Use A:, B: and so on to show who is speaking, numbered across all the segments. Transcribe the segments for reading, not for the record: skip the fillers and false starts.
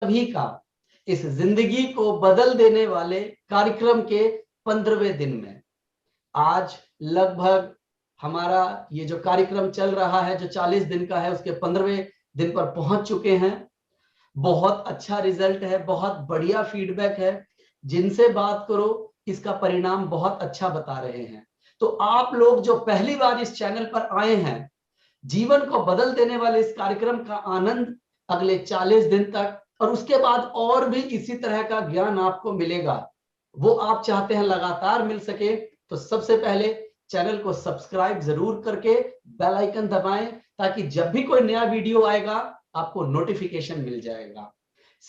A: सभी का इस जिंदगी को बदल देने वाले कार्यक्रम के 15वें दिन में आज लगभग हमारा ये जो कार्यक्रम चल रहा है, जो 40 दिन का है, उसके 15वें दिन पर पहुंच चुके हैं। बहुत अच्छा रिजल्ट है, बहुत बढ़िया फीडबैक है। जिनसे बात करो इसका परिणाम बहुत अच्छा बता रहे हैं। तो आप लोग जो पहली बार इस चैनल पर आए हैं, जीवन को बदल देने वाले इस कार्यक्रम का आनंद अगले 40 दिन तक और उसके बाद और भी इसी तरह का ज्ञान आपको मिलेगा, वो आप चाहते हैं लगातार मिल सके, तो सबसे पहले चैनल को सब्सक्राइब जरूर करके बेल आइकन दबाएं, ताकि जब भी कोई नया वीडियो आएगा आपको नोटिफिकेशन मिल जाएगा।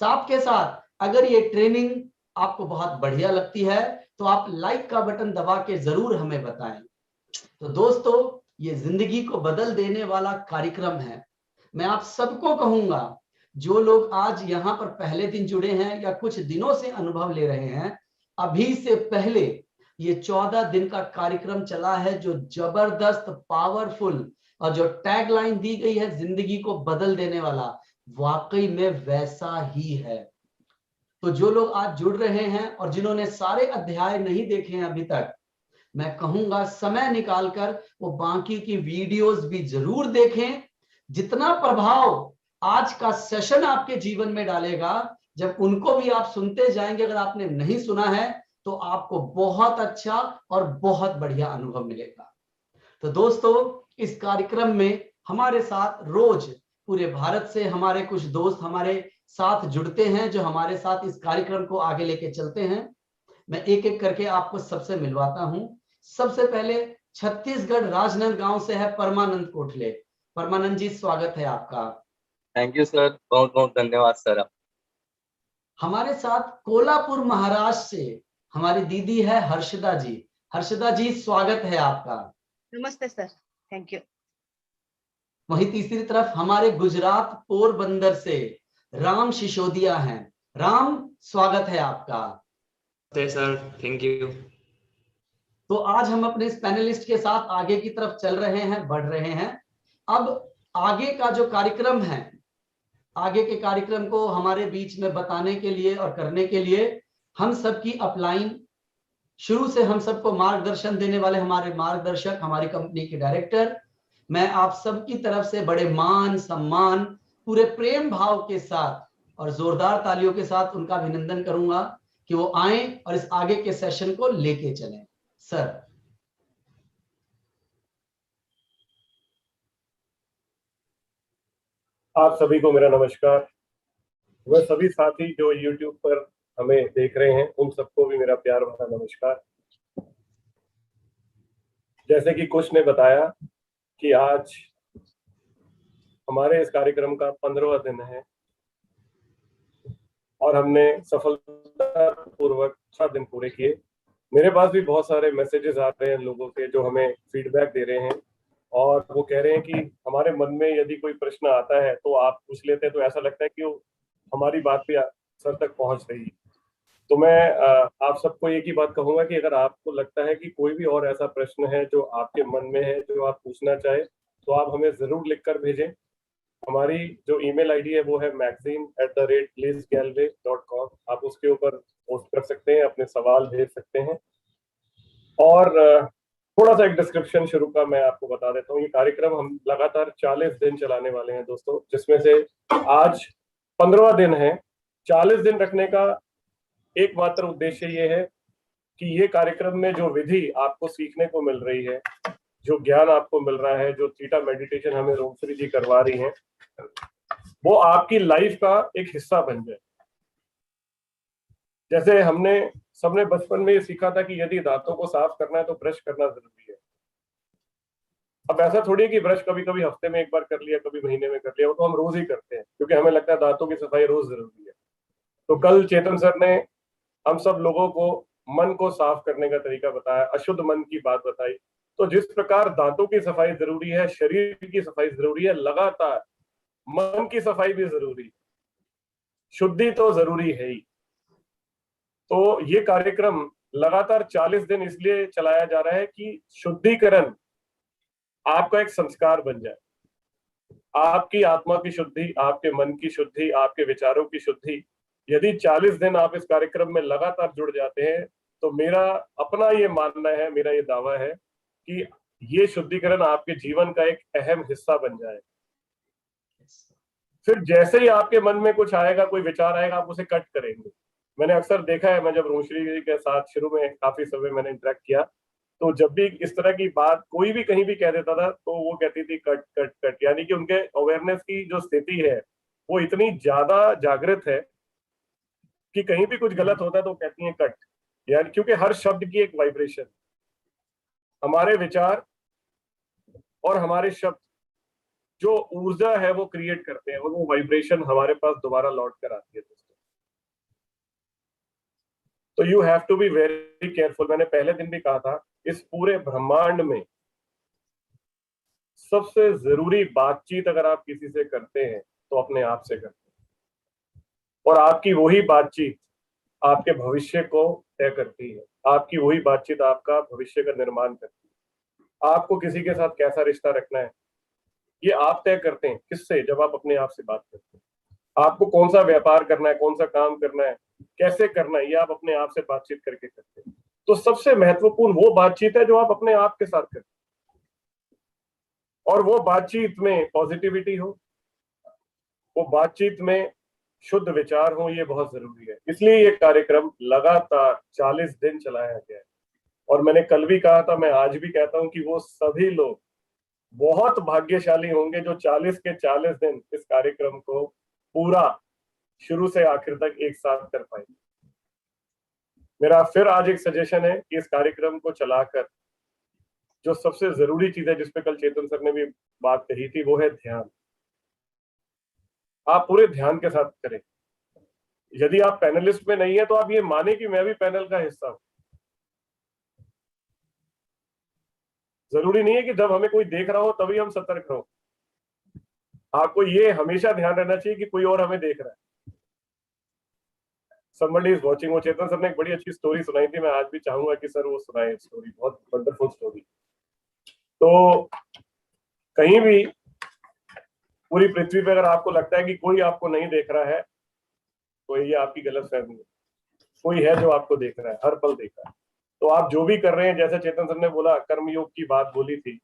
A: साथ के साथ अगर ये ट्रेनिंग आपको बहुत बढ़िया लगती है तो आप लाइक का बटन दबा के जरूर हमें बताएं। तो दोस्तों, ये जिंदगी को बदल देने वाला कार्यक्रम है। मैं आप सबको कहूंगा, जो लोग आज यहाँ पर पहले दिन जुड़े हैं या कुछ दिनों से अनुभव ले रहे हैं, अभी से पहले ये 14 दिन का कार्यक्रम चला है, जो जबरदस्त, पावरफुल और जो टैगलाइन दी गई है जिंदगी को बदल देने वाला, वाकई में वैसा ही है। तो जो लोग आज जुड़ रहे हैं और जिन्होंने सारे अध्याय नहीं देखे हैं अभी तक, मैं कहूंगा समय निकालकर वो बाकी की वीडियोस भी जरूर देखें। जितना प्रभाव आज का सेशन आपके जीवन में डालेगा, जब उनको भी आप सुनते जाएंगे, अगर आपने नहीं सुना है तो आपको बहुत अच्छा और बहुत बढ़िया अनुभव मिलेगा। तो दोस्तों, इस कार्यक्रम में हमारे साथ रोज पूरे भारत से हमारे कुछ दोस्त हमारे साथ जुड़ते हैं, जो हमारे साथ इस कार्यक्रम को आगे लेके चलते हैं। मैं एक एक करके आपको सबसे मिलवाता हूं। सबसे पहले छत्तीसगढ़ राजनांदगांव से है परमानंद कोठले। परमानंद जी, स्वागत है आपका।
B: थैंक यू सर, बहुत बहुत धन्यवाद सर।
A: हमारे साथ कोल्हापुर महाराष्ट्र से हमारी दीदी है हर्षदा जी। हर्षदा जी, स्वागत है आपका।
C: नमस्ते सर, थैंक यू।
A: वहीं तीसरी तरफ हमारे गुजरात पोरबंदर से राम सिसोदिया हैं। राम, स्वागत है आपका।
D: Sir, thank you.
A: तो आज हम अपने इस पैनलिस्ट के साथ आगे की तरफ चल रहे हैं, बढ़ रहे हैं। अब आगे का जो कार्यक्रम है, आगे के कार्यक्रम को हमारे बीच में बताने के लिए और करने के लिए हम सबकी अपलाइन, शुरू से हम सबको मार्गदर्शन देने वाले हमारे मार्गदर्शक, हमारी कंपनी के डायरेक्टर, मैं आप सबकी तरफ से बड़े मान सम्मान, पूरे प्रेम भाव के साथ और जोरदार तालियों के साथ उनका अभिनंदन करूंगा कि वो आए और इस आगे के सेशन को लेके चलें। सर।
E: आप सभी को मेरा नमस्कार। वह सभी साथी जो YouTube पर हमें देख रहे हैं, उन सबको भी मेरा प्यार भरा नमस्कार। जैसे कि कुछ ने बताया कि आज हमारे इस कार्यक्रम का 15वां दिन है और हमने सफलतापूर्वक 6 दिन पूरे किए। मेरे पास भी बहुत सारे मैसेजेस आ रहे हैं लोगों के, जो हमें फीडबैक दे रहे हैं और वो कह रहे हैं कि हमारे मन में यदि कोई प्रश्न आता है तो आप पूछ लेते हैं, तो ऐसा लगता है कि हमारी बात भी सर तक पहुंच रही है। तो मैं आप सबको एक ही बात कहूंगा कि अगर आपको लगता है कि कोई भी और ऐसा प्रश्न है जो आपके मन में है, जो आप पूछना चाहे, तो आप हमें जरूर लिखकर भेजें। हमारी जो ईमेल आईडी है वो है magazine@lizgalway.com। आप उसके ऊपर पोस्ट कर सकते हैं, अपने सवाल भेज सकते हैं। और थोड़ा सा एक डिस्क्रिप्शन शुरू का मैं आपको बता देता हूँ। ये कार्यक्रम हम लगातार 40 दिन चलाने वाले हैं दोस्तों, जिसमें से आज 15वां दिन है। 40 दिन रखने का एकमात्र उद्देश्य ये है कि ये कार्यक्रम में जो विधि आपको सीखने को मिल रही है, जो ज्ञान आपको मिल रहा है, जो थीटा मेडिटेशन हमें रोमश्री जी करवा रही हैं, वो आपकी लाइफ का एक हिस्सा बन जाए। जैसे हमने सबने बचपन में ये सीखा था कि यदि दांतों को साफ करना है तो ब्रश करना जरूरी है। अब ऐसा थोड़ी है कि ब्रश कभी कभी हफ्ते में एक बार कर लिया, कभी महीने में कर लिया, वो तो हम रोज ही करते हैं, क्योंकि हमें लगता है दांतों की सफाई रोज जरूरी है। तो कल चेतन सर ने हम सब लोगों को मन को साफ करने का तरीका बताया, अशुद्ध मन की बात बताई। तो जिस प्रकार दांतों की सफाई जरूरी है, शरीर की सफाई जरूरी है, लगातार मन की सफाई भी जरूरी है, शुद्धि तो जरूरी है ही। तो ये कार्यक्रम लगातार 40 दिन इसलिए चलाया जा रहा है कि शुद्धिकरण आपका एक संस्कार बन जाए। आपकी आत्मा की शुद्धि, आपके मन की शुद्धि, आपके विचारों की शुद्धि, यदि 40 दिन आप इस कार्यक्रम में लगातार जुड़ जाते हैं तो मेरा अपना ये मानना है, मेरा ये दावा है कि ये शुद्धिकरण आपके जीवन का एक अहम हिस्सा बन जाए। फिर जैसे ही आपके मन में कुछ आएगा, कोई विचार आएगा, आप उसे कट करेंगे। मैंने अक्सर देखा है, मैं जब रोशनी जी के साथ शुरू में काफी समय मैंने इंटरेक्ट किया, तो जब भी इस तरह की बात कोई भी कहीं भी कह देता था तो वो कहती थी कट कट कट, यानी कि उनके अवेयरनेस की जो स्थिति है वो इतनी ज्यादा जागृत है कि कहीं भी कुछ गलत होता है तो कहती है कट, यानी क्योंकि हर शब्द की एक वाइब्रेशन, हमारे विचार और हमारे शब्द जो ऊर्जा है वो क्रिएट करते हैं और वो वाइब्रेशन हमारे पास दोबारा लौट कर आती है दोस्तों। तो you have to be very careful. मैंने पहले दिन भी कहा था, इस पूरे ब्रह्मांड में सबसे जरूरी बातचीत अगर आप किसी से करते हैं तो अपने आप से करते हैं, और आपकी वही बातचीत आपके भविष्य को तय करती है। आपकी वही बातचीत आपका भविष्य का निर्माण करती है। आपको किसी के साथ कैसा रिश्ता रखना है ये आप तय करते हैं। किससे? जब आप अपने आप से बात करते हैं। आपको कौन सा व्यापार करना है, कौन सा काम करना है, कैसे करना है, ये आप अपने आप से बातचीत करके करते हैं। तो सबसे महत्वपूर्ण वो बातचीत है जो आप अपने आप के साथ करते हैं, और वो बातचीत में पॉजिटिविटी हो, वो बातचीत में शुद्ध विचार हो, ये बहुत जरूरी है। इसलिए ये कार्यक्रम लगातार 40 दिन चलाया गया है। और मैंने कल भी कहा था, मैं आज भी कहता हूं कि वो सभी लोग बहुत भाग्यशाली होंगे जो 40 के 40 दिन इस कार्यक्रम को पूरा शुरू से आखिर तक एक साथ कर पाएंगे। मेरा फिर आज एक सजेशन है कि इस कार्यक्रम को चलाकर जो सबसे जरूरी चीज है, जिसपे कल चेतन सर ने भी बात कही थी, वो है ध्यान। आप पूरे ध्यान के साथ करें। यदि आप पैनलिस्ट में नहीं है तो आप ये माने कि मैं भी पैनल का हिस्सा हूं। जरूरी नहीं है कि जब हमें कोई देख रहा हो तभी हम सतर्क रहो। आपको ये हमेशा ध्यान रहना चाहिए कि कोई और हमें देख रहा है। somebody is watching। वो चेतन सर ने एक बड़ी अच्छी स्टोरी सुनाई थी, मैं आज भी चाहूंगा कि सर वो सुनाए स्टोरी, बहुत वंडरफुल स्टोरी। तो कहीं भी पूरी पृथ्वी पे अगर आपको लगता है कि कोई आपको नहीं देख रहा है तो ये आपकी गलतफहमी है। कोई है जो आपको देख रहा है, हर पल देख रहा है। तो आप जो भी कर रहे हैं, जैसे चेतन सर ने बोला, कर्मयोग की बात बोली थी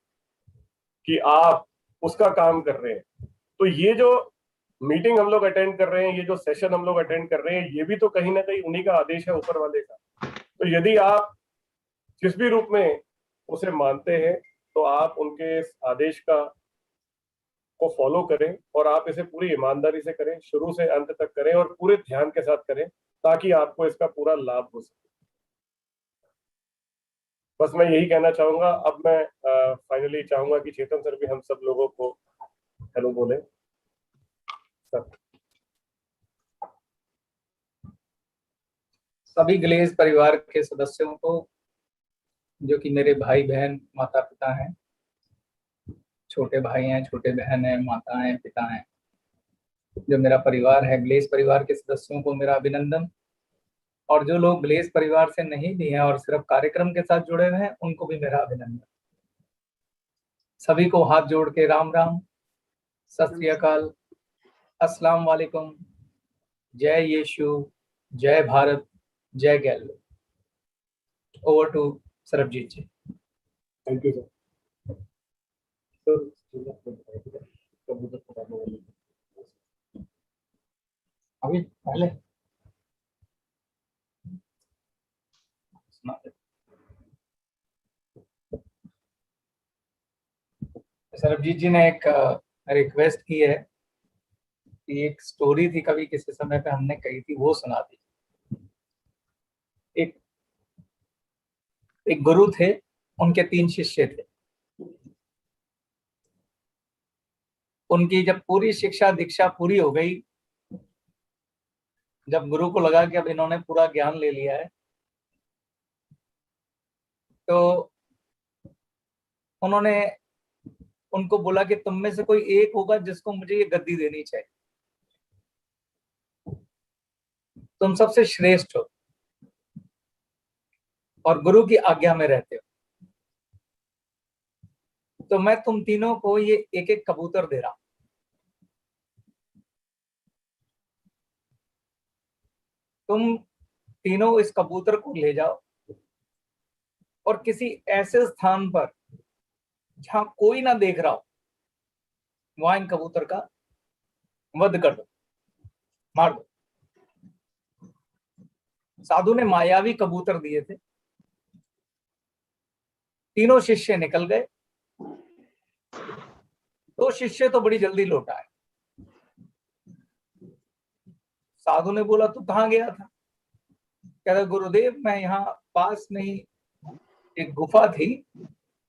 E: कि आप उसका काम कर रहे हैं। तो ये जो मीटिंग हम लोग अटेंड कर रहे हैं, ये जो सेशन हम लोग अटेंड कर रहे हैं, ये भी तो कहीं ना कहीं उन्हीं का आदेश है, ऊपर वाले का। तो यदि आप जिस भी रूप में उसे मानते हैं तो आप उनके इस आदेश का को फॉलो करें, और आप इसे पूरी ईमानदारी से करें, शुरू से अंत तक करें और पूरे ध्यान के साथ करें, ताकि आपको इसका पूरा लाभ हो सके। बस मैं यही कहना चाहूंगा। अब मैं फाइनली चाहूंगा कि चेतन सर भी हम सब लोगों को हेलो बोले। सर,
F: सभी ग्लेज परिवार के सदस्यों को, जो कि मेरे भाई बहन माता पिता हैं, छोटे भाई हैं, छोटे बहन हैं, माता हैं, पिता हैं, जो मेरा परिवार है, ग्लेज परिवार के सदस्यों को मेरा अभिनंदन। और जो लोग ग्लेज परिवार से नहीं भी हैं और सिर्फ कार्यक्रम के साथ जुड़े हुए हैं, उनको भी मेरा अभिनंदन। सभी को हाथ जोड़ के राम राम, सत श्री अकाल, अस्सलाम वालेकुम, जय यीशु, जय भारत, जय गैलो। Over to Sarabjit ji.
E: Thank you sir.
F: अभी पहले सरबजीत जी ने एक रिक्वेस्ट की है कि एक स्टोरी थी, कभी किसी समय पे हमने कही थी, वो सुना दी। एक गुरु थे, उनके 3 शिष्य थे। उनकी जब पूरी शिक्षा दीक्षा पूरी हो गई, जब गुरु को लगा कि अब इन्होंने पूरा ज्ञान ले लिया है, तो उन्होंने उनको बोला कि तुम में से कोई एक होगा जिसको मुझे ये गद्दी देनी चाहिए, तुम सबसे श्रेष्ठ हो और गुरु की आज्ञा में रहते हो, तो मैं तुम तीनों को ये एक एक कबूतर दे रहा हूं। तुम तीनों इस कबूतर को ले जाओ और किसी ऐसे स्थान पर जहां कोई ना देख रहा हो, वहां इन कबूतर का वध कर दो, मार दो। साधु ने मायावी कबूतर दिए थे। तीनों शिष्य निकल गए। 2 शिष्य तो बड़ी जल्दी लौट आए। साधु ने बोला तू कहाँ गया था? कह रहा गुरुदेव मैं यहाँ पास में ही एक गुफा थी,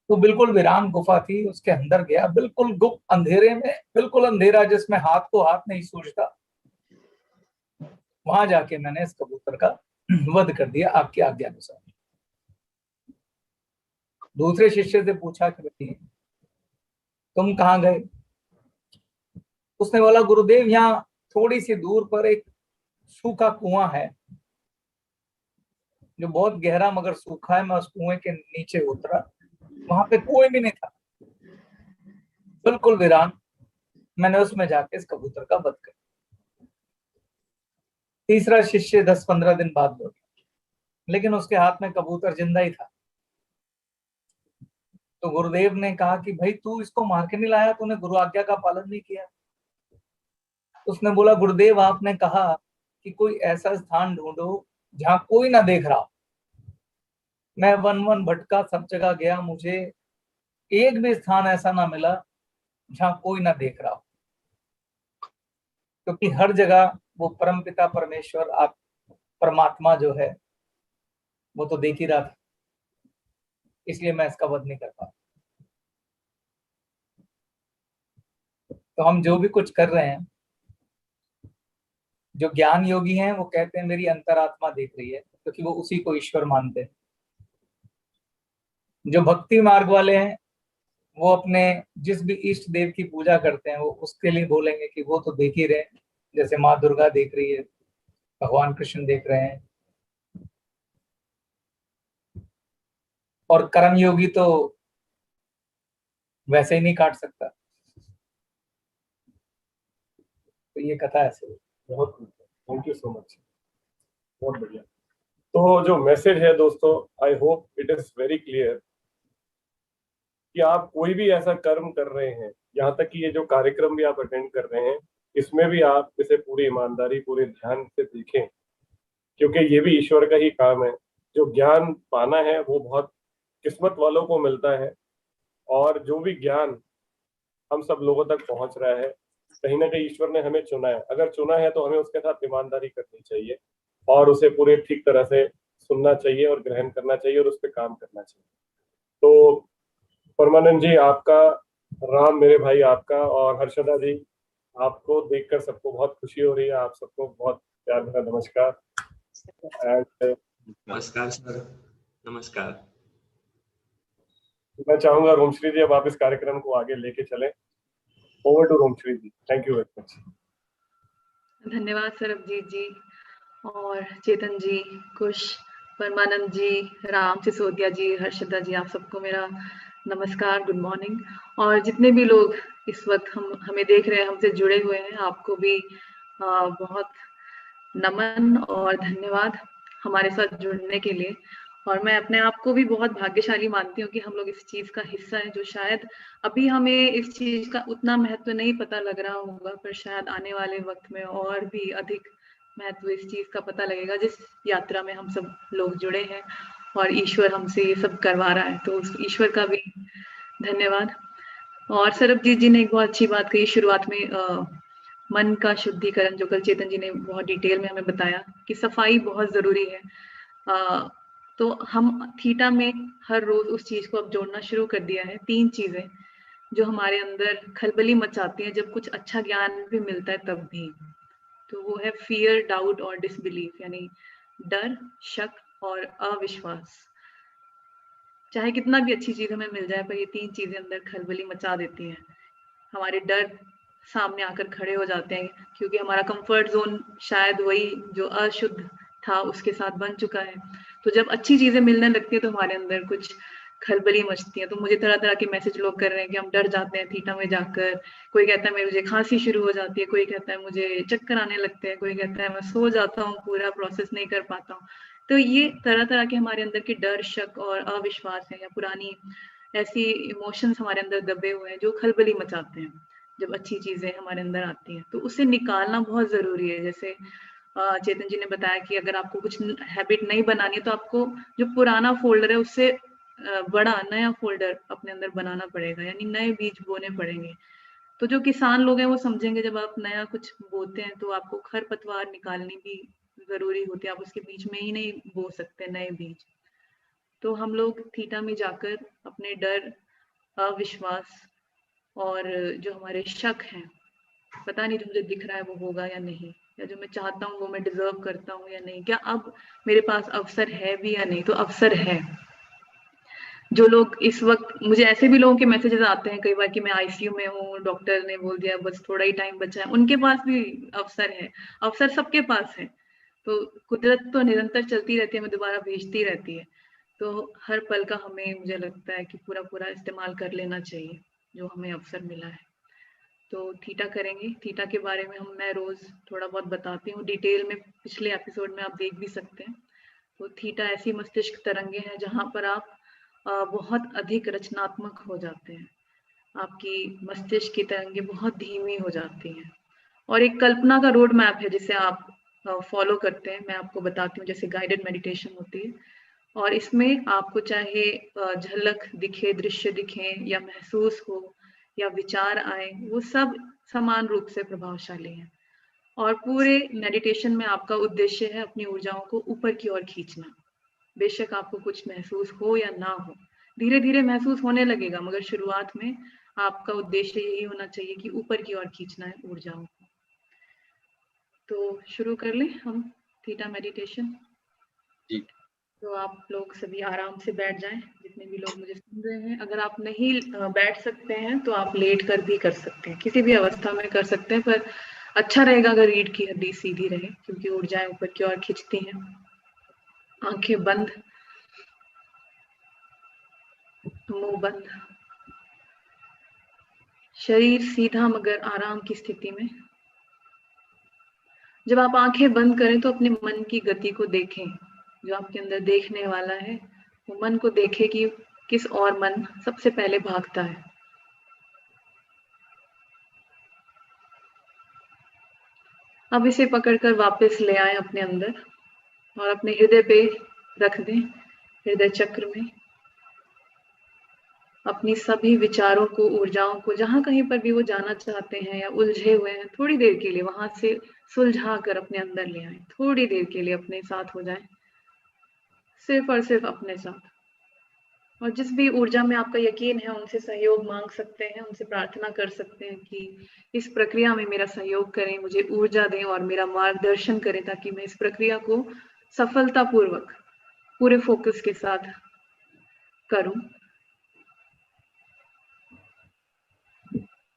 F: तो बिल्कुल वीरान गुफा थी, उसके अंदर गया, बिल्कुल गुप्त अंधेरे में, बिल्कुल अंधेरा जिसमें हाथ को हाथ नहीं सूझता। वहां जाके मैंने इस कबूतर का वध कर दिया आपकी आज्ञा अनुसार। दूसरे शिष्य से पूछा कि भाई तुम कहाँ गए? उसने बोला गुरुदेव यहाँ थोड़ी सी दूर पर एक सूखा कुआं है जो बहुत गहरा मगर सूखा है। मैं उस कुएं के नीचे उतरा, वहां पे कोई भी नहीं था, बिल्कुल वीरान। मैंने उसमें जाके इस कबूतर का वध कर। तीसरा शिष्य 10-15 दिन बाद लौटा, लेकिन उसके हाथ में कबूतर जिंदा ही था। तो गुरुदेव ने कहा कि भाई तू इसको मार के नहीं लाया, तूने गुरु आज्ञा का पालन नहीं किया। उसने बोला गुरुदेव आपने कहा कि कोई ऐसा स्थान ढूंढो जहां कोई ना देख रहा हो। मैं वन भटका, सब जगह गया, मुझे एक भी स्थान ऐसा ना मिला जहां कोई ना देख रहा हो, क्योंकि हर जगह वो परमपिता परमेश्वर, आप परमात्मा जो है वो तो देख ही रहा था, इसलिए मैं इसका वध नहीं कर पाता। तो हम जो भी कुछ कर रहे हैं, जो ज्ञान योगी हैं वो कहते हैं मेरी अंतरात्मा देख रही है, क्योंकि वो उसी को ईश्वर मानते हैं। जो भक्ति मार्ग वाले हैं वो अपने जिस भी इष्ट देव की पूजा करते हैं वो उसके लिए बोलेंगे कि वो तो देख ही रहे हैं, जैसे माँ दुर्गा देख रही है, भगवान कृष्ण देख रहे हैं। और कर्म योगी तो वैसे ही नहीं काट सकता। तो ये कथा ऐसे।
E: बहुत थैंक यू सो मच, बहुत बढ़िया। तो जो मैसेज है दोस्तों, I hope it is very clear कि आप कोई भी ऐसा कर्म कर रहे हैं, यहाँ तक कि ये जो कार्यक्रम भी आप अटेंड कर रहे हैं, इसमें भी आप इसे पूरी ईमानदारी, पूरे ध्यान से देखें, क्योंकि ये भी ईश्वर का ही काम है। जो ज्ञान पाना है वो बहुत किस्मत वालों को मिलता है, और जो भी ज्ञान हम सब लोगों तक पहुंच रहा है, कहीं ना कहीं ईश्वर ने हमें चुना है। अगर चुना है तो हमें उसके साथ ईमानदारी करनी चाहिए और उसे पूरे ठीक तरह से सुनना चाहिए और ग्रहण करना चाहिए और उस पर काम करना चाहिए। तो परमानंद जी आपका, राम मेरे भाई आपका, और हर्षदा जी आपको देखकर सबको बहुत खुशी हो रही है। आप सबको बहुत प्यार भरा नमस्कार।
D: नमस्कार सर, नमस्कार।
E: मैं चाहूंगा रोमश्री जी अब आप इस कार्यक्रम को आगे लेके चलें। Over to Romashri ji, thank you very much.
C: धन्यवाद सरबजीत जी और चेतन जी, कुश, परमानंद जी, राम सिसोदिया जी, हर्षदा जी, आप सबको मेरा नमस्कार, गुड मॉर्निंग। और जितने भी लोग इस वक्त हमें देख रहे हैं, हमसे जुड़े हुए हैं, आपको भी बहुत नमन और धन्यवाद हमारे साथ जुड़ने के लिए। और मैं अपने आप को भी बहुत भाग्यशाली मानती हूँ कि हम लोग इस चीज का हिस्सा है, जो शायद अभी हमें इस चीज का उतना महत्व नहीं पता लग रहा होगा, पर शायद आने वाले वक्त में और भी अधिक महत्व इस चीज का पता लगेगा, जिस यात्रा में हम सब लोग जुड़े हैं और ईश्वर हमसे ये सब करवा रहा है। तो उस ईश्वर का भी धन्यवाद। और सरबजीत जी ने एक बहुत अच्छी बात कही शुरुआत में, मन का शुद्धिकरण, जो कल चेतन जी ने बहुत डिटेल में हमें बताया कि सफाई बहुत जरूरी है। तो हम थीटा में हर रोज उस चीज को अब जोड़ना शुरू कर दिया है। 3 चीजें जो हमारे अंदर खलबली मचाती हैं जब कुछ अच्छा ज्ञान भी मिलता है तब भी। तो वो है फियर, डाउट और डिसबिलीफ, यानी डर, शक और अविश्वास। चाहे कितना भी अच्छी चीज हमें मिल जाए, पर ये 3 चीजें अंदर खलबली मचा देती हैं। हमारे डर सामने आकर खड़े हो जाते हैं, क्योंकि हमारा कंफर्ट जोन शायद वही जो अशुद्ध था उसके साथ बन चुका है। तो जब अच्छी चीजें मिलने लगती है तो हमारे अंदर कुछ खलबली मचती है। तो मुझे तरह तरह के मैसेज लोग कर रहे हैं कि हम डर जाते हैं थीटा में जाकर। कोई कहता है मुझे खांसी शुरू हो जाती है, कोई कहता है मुझे चक्कर आने लगते हैं, कोई कहता है मैं सो जाता हूँ, पूरा प्रोसेस नहीं कर पाता हूँ। तो ये तरह तरह के हमारे अंदर के डर, शक और अविश्वास है, या पुरानी ऐसी इमोशंस हमारे अंदर दबे हुए हैं जो खलबली मचाते हैं जब अच्छी चीजें हमारे अंदर आती हैं। तो उसे निकालना बहुत जरूरी है। जैसे चेतन जी ने बताया कि अगर आपको कुछ हैबिट नहीं बनानी है तो आपको जो पुराना फोल्डर है उससे बड़ा नया फोल्डर अपने अंदर बनाना पड़ेगा, यानी नए बीज बोने पड़ेंगे। तो जो किसान लोग हैं वो समझेंगे जब आप नया कुछ बोते हैं तो आपको खरपतवार निकालनी भी जरूरी होती है, आप उसके बीच में ही नहीं बो सकते नए बीज। तो हम लोग थीटा में जाकर अपने डर, अविश्वास और जो हमारे शक हैं, पता नहीं जो मुझे दिख रहा है वो होगा या नहीं, या जो मैं चाहता हूँ वो मैं डिजर्व करता हूँ या नहीं, क्या अब मेरे पास अवसर है भी या नहीं। तो अवसर है। जो लोग इस वक्त, मुझे ऐसे भी लोगों के मैसेजेस आते हैं कई बार कि मैं आईसीयू में हूँ, डॉक्टर ने बोल दिया बस थोड़ा ही टाइम बचा है, उनके पास भी अवसर है। अवसर सबके पास है। तो कुदरत तो निरंतर चलती रहती है, हमें दोबारा भेजती रहती है। तो हर पल का हमें, मुझे लगता है कि पूरा पूरा इस्तेमाल कर लेना चाहिए जो हमें अवसर मिला है। तो थीटा करेंगे। थीटा के बारे में मैं रोज थोड़ा बहुत बताती हूँ डिटेल में, पिछले एपिसोड में आप देख भी सकते हैं। तो थीटा ऐसी मस्तिष्क तरंगे हैं जहां पर आप बहुत अधिक रचनात्मक हो जाते हैं। आपकी मस्तिष्क की तरंगे बहुत धीमी हो जाती हैं और एक कल्पना का रोड मैप है जिसे आप फॉलो करते हैं। मैं आपको बताती हूँ, जैसे गाइडेड मेडिटेशन होती है और इसमें आपको चाहे झलक दिखे, दृश्य दिखे या महसूस हो या विचार आए, वो सब समान रूप से प्रभावशाली हैं। और पूरे मेडिटेशन में आपका उद्देश्य है अपनी ऊर्जाओं को ऊपर की ओर खींचना। बेशक आपको कुछ महसूस हो या ना हो, धीरे धीरे महसूस होने लगेगा, मगर शुरुआत में आपका उद्देश्य यही होना चाहिए कि ऊपर की ओर खींचना है ऊर्जाओं को। तो शुरू कर लें हम थीटा मेडिटेशन।
B: जी।
C: तो आप लोग सभी आराम से बैठ जाएं, जितने भी लोग मुझे सुन रहे हैं। अगर आप नहीं बैठ सकते हैं तो आप लेट कर भी कर सकते हैं, किसी भी अवस्था में कर सकते हैं, पर अच्छा रहेगा अगर रीढ़ की हड्डी सीधी रहे, क्योंकि ऊर्जाएं ऊपर की ओर खिंचती हैं। आंखें बंद, मुंह बंद, शरीर सीधा मगर आराम की स्थिति में। जब आप आंखें बंद करें तो अपने मन की गति को देखें। जो आपके अंदर देखने वाला है वो मन को देखे कि किस और मन सबसे पहले भागता है। अब इसे पकड़कर वापस ले आए अपने अंदर और अपने हृदय पे रख दें, हृदय चक्र में। अपनी सभी विचारों को, ऊर्जाओं को, जहां कहीं पर भी वो जाना चाहते हैं या उलझे हुए हैं, थोड़ी देर के लिए वहां से सुलझा कर अपने अंदर ले आए। थोड़ी देर के लिए अपने साथ हो जाए, सिर्फ और सिर्फ अपने साथ। और जिस भी ऊर्जा में आपका यकीन है उनसे सहयोग मांग सकते हैं, उनसे प्रार्थना कर सकते हैं कि इस प्रक्रिया में मेरा सहयोग करें, मुझे ऊर्जा दें और मेरा मार्गदर्शन करें, ताकि मैं इस प्रक्रिया को सफलतापूर्वक पूरे फोकस के साथ करूं।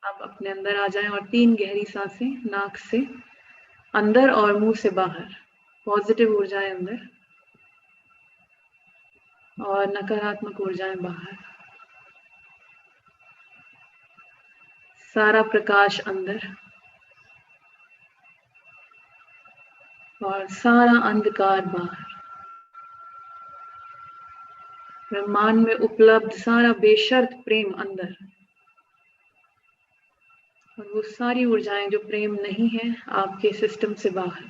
C: अब अपने अंदर आ जाएं और 3 गहरी सांसें नाक से अंदर और मुंह से बाहर। पॉजिटिव ऊर्जाएं अंदर और नकारात्मक ऊर्जाएं बाहर। सारा प्रकाश अंदर और सारा अंधकार बाहर। ब्रह्मांड में उपलब्ध सारा बेशर्त प्रेम अंदर, और वो सारी ऊर्जाएं जो प्रेम नहीं है आपके सिस्टम से बाहर।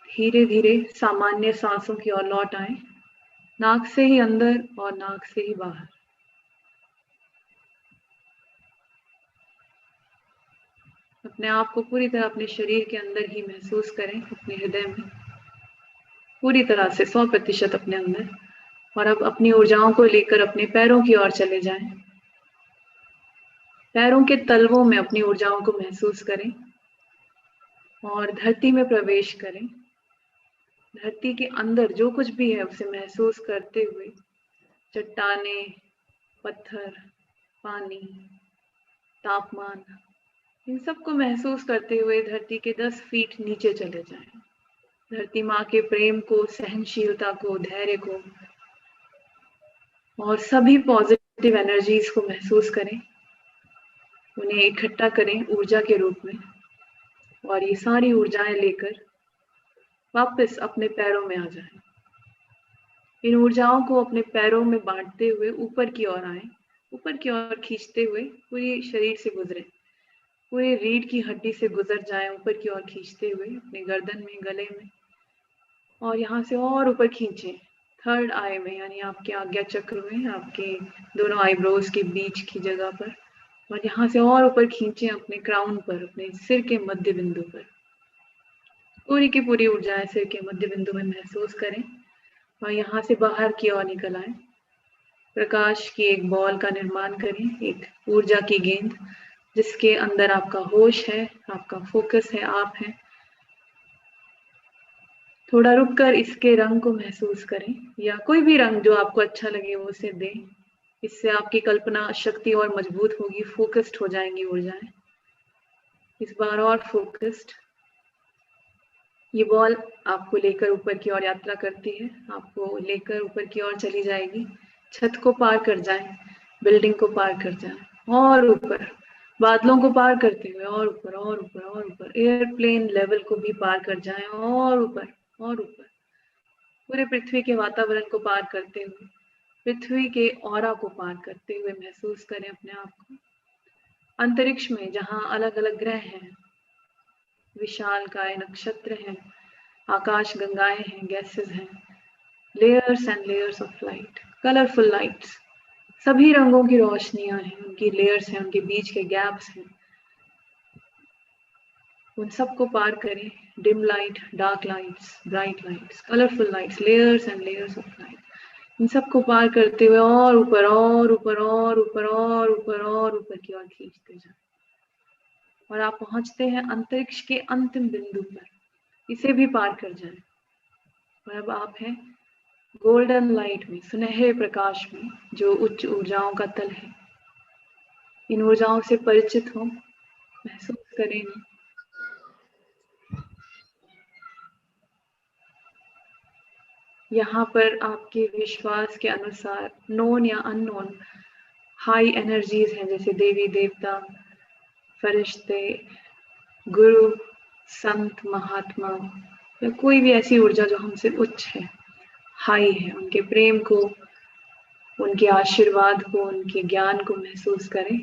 C: धीरे धीरे सामान्य सांसों की ओर लौट आए, नाक से ही अंदर और नाक से ही बाहर। अपने आप को पूरी तरह अपने शरीर के अंदर ही महसूस करें, अपने हृदय में पूरी तरह से 100% अपने अंदर। और अब अपनी ऊर्जाओं को लेकर अपने पैरों की ओर चले जाएं। पैरों के तलवों में अपनी ऊर्जाओं को महसूस करें और धरती में प्रवेश करें। धरती के अंदर जो कुछ भी है उसे महसूस करते हुए चट्टाने, पत्थर, पानी, तापमान, इन सबको महसूस करते हुए धरती के 10 फीट नीचे चले जाएं। धरती माँ के प्रेम को, सहनशीलता को, धैर्य को और सभी पॉजिटिव एनर्जीज को महसूस करें, उन्हें इकट्ठा करें ऊर्जा के रूप में और ये सारी ऊर्जाएं लेकर वापस अपने पैरों में आ जाएं। इन ऊर्जाओं को अपने पैरों में बांटते हुए ऊपर की ओर आए, ऊपर की ओर खींचते हुए पूरे शरीर से गुजरे, पूरे रीढ़ की हड्डी से गुजर जाए, ऊपर की ओर खींचते हुए अपने गर्दन में, गले में, और यहाँ से और ऊपर खींचे थर्ड आई में, यानी आपके आज्ञा चक्र में, आपके दोनों आईब्रोज के बीच की जगह पर, और यहाँ से और ऊपर खींचे अपने क्राउन पर, अपने सिर के मध्य बिंदु पर। पूरी की पूरी ऊर्जाएं सिर के मध्य बिंदु में महसूस करें और यहाँ से बाहर की ओर निकल आए। प्रकाश की एक बॉल का निर्माण करें, एक ऊर्जा की गेंद जिसके अंदर आपका होश है, आपका फोकस है, आप हैं। थोड़ा रुककर इसके रंग को महसूस करें, या कोई भी रंग जो आपको अच्छा लगे वो उसे दें। इससे आपकी कल्पना शक्ति और मजबूत होगी, फोकस्ड हो जाएंगी ऊर्जाएं। इस बार और फोकस्ड। ये बॉल आपको लेकर ऊपर की ओर यात्रा करती है, आपको लेकर ऊपर की ओर चली जाएगी, छत को पार कर जाए, बिल्डिंग को पार कर जाए और ऊपर, बादलों को पार करते हुए और ऊपर और ऊपर और ऊपर, एयरप्लेन लेवल को भी पार कर जाए और ऊपर और ऊपर, पूरे पृथ्वी के वातावरण को पार करते हुए, पृथ्वी के ऑरा को पार करते हुए महसूस करें अपने आप को अंतरिक्ष में, जहां अलग अलग ग्रह हैं, विशालकाय नक्षत्र हैं, आकाश गंगाएं हैं, गैसेस हैं, layers and layers of light, colourful lights, सभी रंगों की रोशनियां हैं, उनकी लेयर्स हैं, उनके बीच के गैप्स हैं, उन सबको पार करें। Dim light, dark lights, bright lights, colourful lights, layers and layers of light, इन सबको पार करते हुए और ऊपर और ऊपर और ऊपर और ऊपर और ऊपर की ओर खींचते जाए और आप पहुंचते हैं अंतरिक्ष के अंतिम बिंदु पर, इसे भी पार कर जाए। और अब आप हैं गोल्डन लाइट में, सुनहरे प्रकाश में, जो उच्च ऊर्जाओं का तल है। इन ऊर्जाओं से परिचित हो, महसूस करें इन्हें। यहाँ पर आपके विश्वास के अनुसार नोन या अननोन हाई एनर्जीज हैं, जैसे देवी देवता, फरिश्ते, गुरु, संत, महात्मा, या कोई भी ऐसी ऊर्जा जो हमसे उच्च है, हाई है, उनके प्रेम को, उनके आशीर्वाद को, उनके ज्ञान को महसूस करें।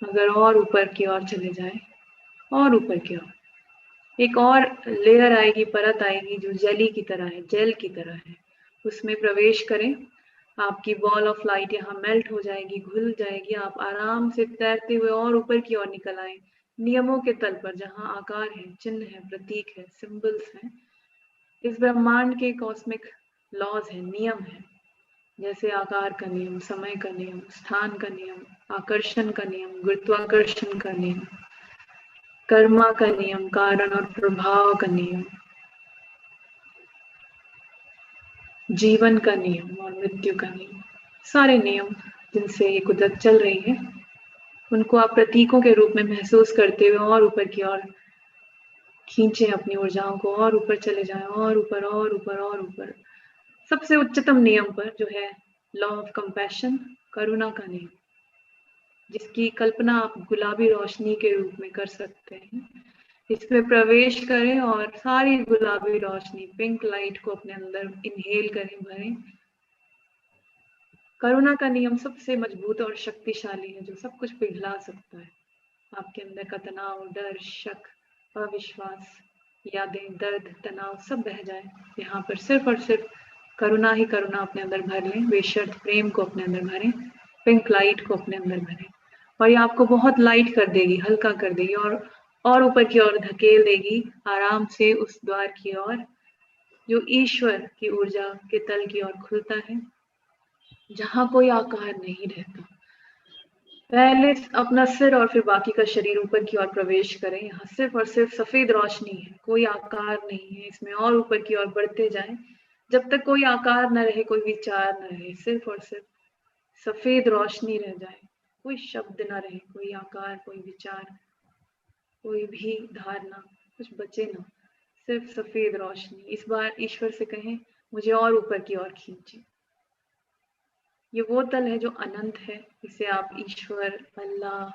C: अगर और ऊपर की ओर चले जाए, और ऊपर की ओर एक और लेयर आएगी, परत आएगी जो जेली की तरह है, जेल की तरह है, उसमें प्रवेश करें। आपकी बॉल ऑफ लाइट यहाँ मेल्ट हो जाएगी, घुल जाएगी, आप आराम से तैरते हुए और ऊपर की ओर निकल आए, नियमों के तल पर, जहाँ आकार है, चिन्ह है, प्रतीक है, सिंबल्स हैं। इस ब्रह्मांड के कॉस्मिक लॉज हैं, नियम है, जैसे आकार का नियम, समय का नियम, स्थान का नियम, आकर्षण का नियम, गुरुत्वाकर्षण का नियम, कर्मा का नियम, कारण और प्रभाव का नियम, जीवन का नियम और मृत्यु का नियम, सारे नियम जिनसे ये कुदरत चल रही है, उनको आप प्रतीकों के रूप में महसूस करते हुए और ऊपर की ओर खींचे अपनी ऊर्जाओं को, और ऊपर चले जाएं, और ऊपर और ऊपर और ऊपर, सबसे उच्चतम नियम पर, जो है लॉ ऑफ कंपैशन, करुणा का नियम, जिसकी कल्पना आप गुलाबी रोशनी के रूप में कर सकते हैं। इसमें प्रवेश करें और सारी गुलाबी रोशनी, पिंक लाइट को अपने अंदर इनहेल करें, भरें। करुणा का नियम सबसे मजबूत और शक्तिशाली है, जो सब कुछ पिघला सकता है। आपके अंदर का तनाव, डर, शक, अविश्वास, यादें, दर्द, तनाव सब बह जाए। यहाँ पर सिर्फ और सिर्फ करुणा ही करुणा अपने अंदर भर लें, बेशर्त प्रेम को अपने अंदर भरें, पिंक लाइट को अपने अंदर भरें, और ये आपको बहुत लाइट कर देगी, हल्का कर देगी, और ऊपर की ओर धकेल देगी, आराम से उस द्वार की ओर जो ईश्वर की ऊर्जा के तल की ओर खुलता है, जहां कोई आकार नहीं रहता। पहले अपना सिर और फिर बाकी का शरीर ऊपर की ओर प्रवेश करें। यहाँ सिर्फ और सिर्फ सफेद रोशनी है, कोई आकार नहीं है इसमें, और ऊपर की ओर बढ़ते जाएं जब तक कोई आकार न रहे, कोई विचार न रहे, सिर्फ और सिर्फ सफेद रोशनी रह जाए, कोई शब्द न रहे, कोई आकार, कोई विचार, कोई भी धारणा, कुछ बचे ना, सिर्फ सफेद रोशनी। इस बार ईश्वर से कहें, मुझे और ऊपर की ओर खींचे। ये वो तल है जो अनंत है। इसे आप ईश्वर, अल्लाह,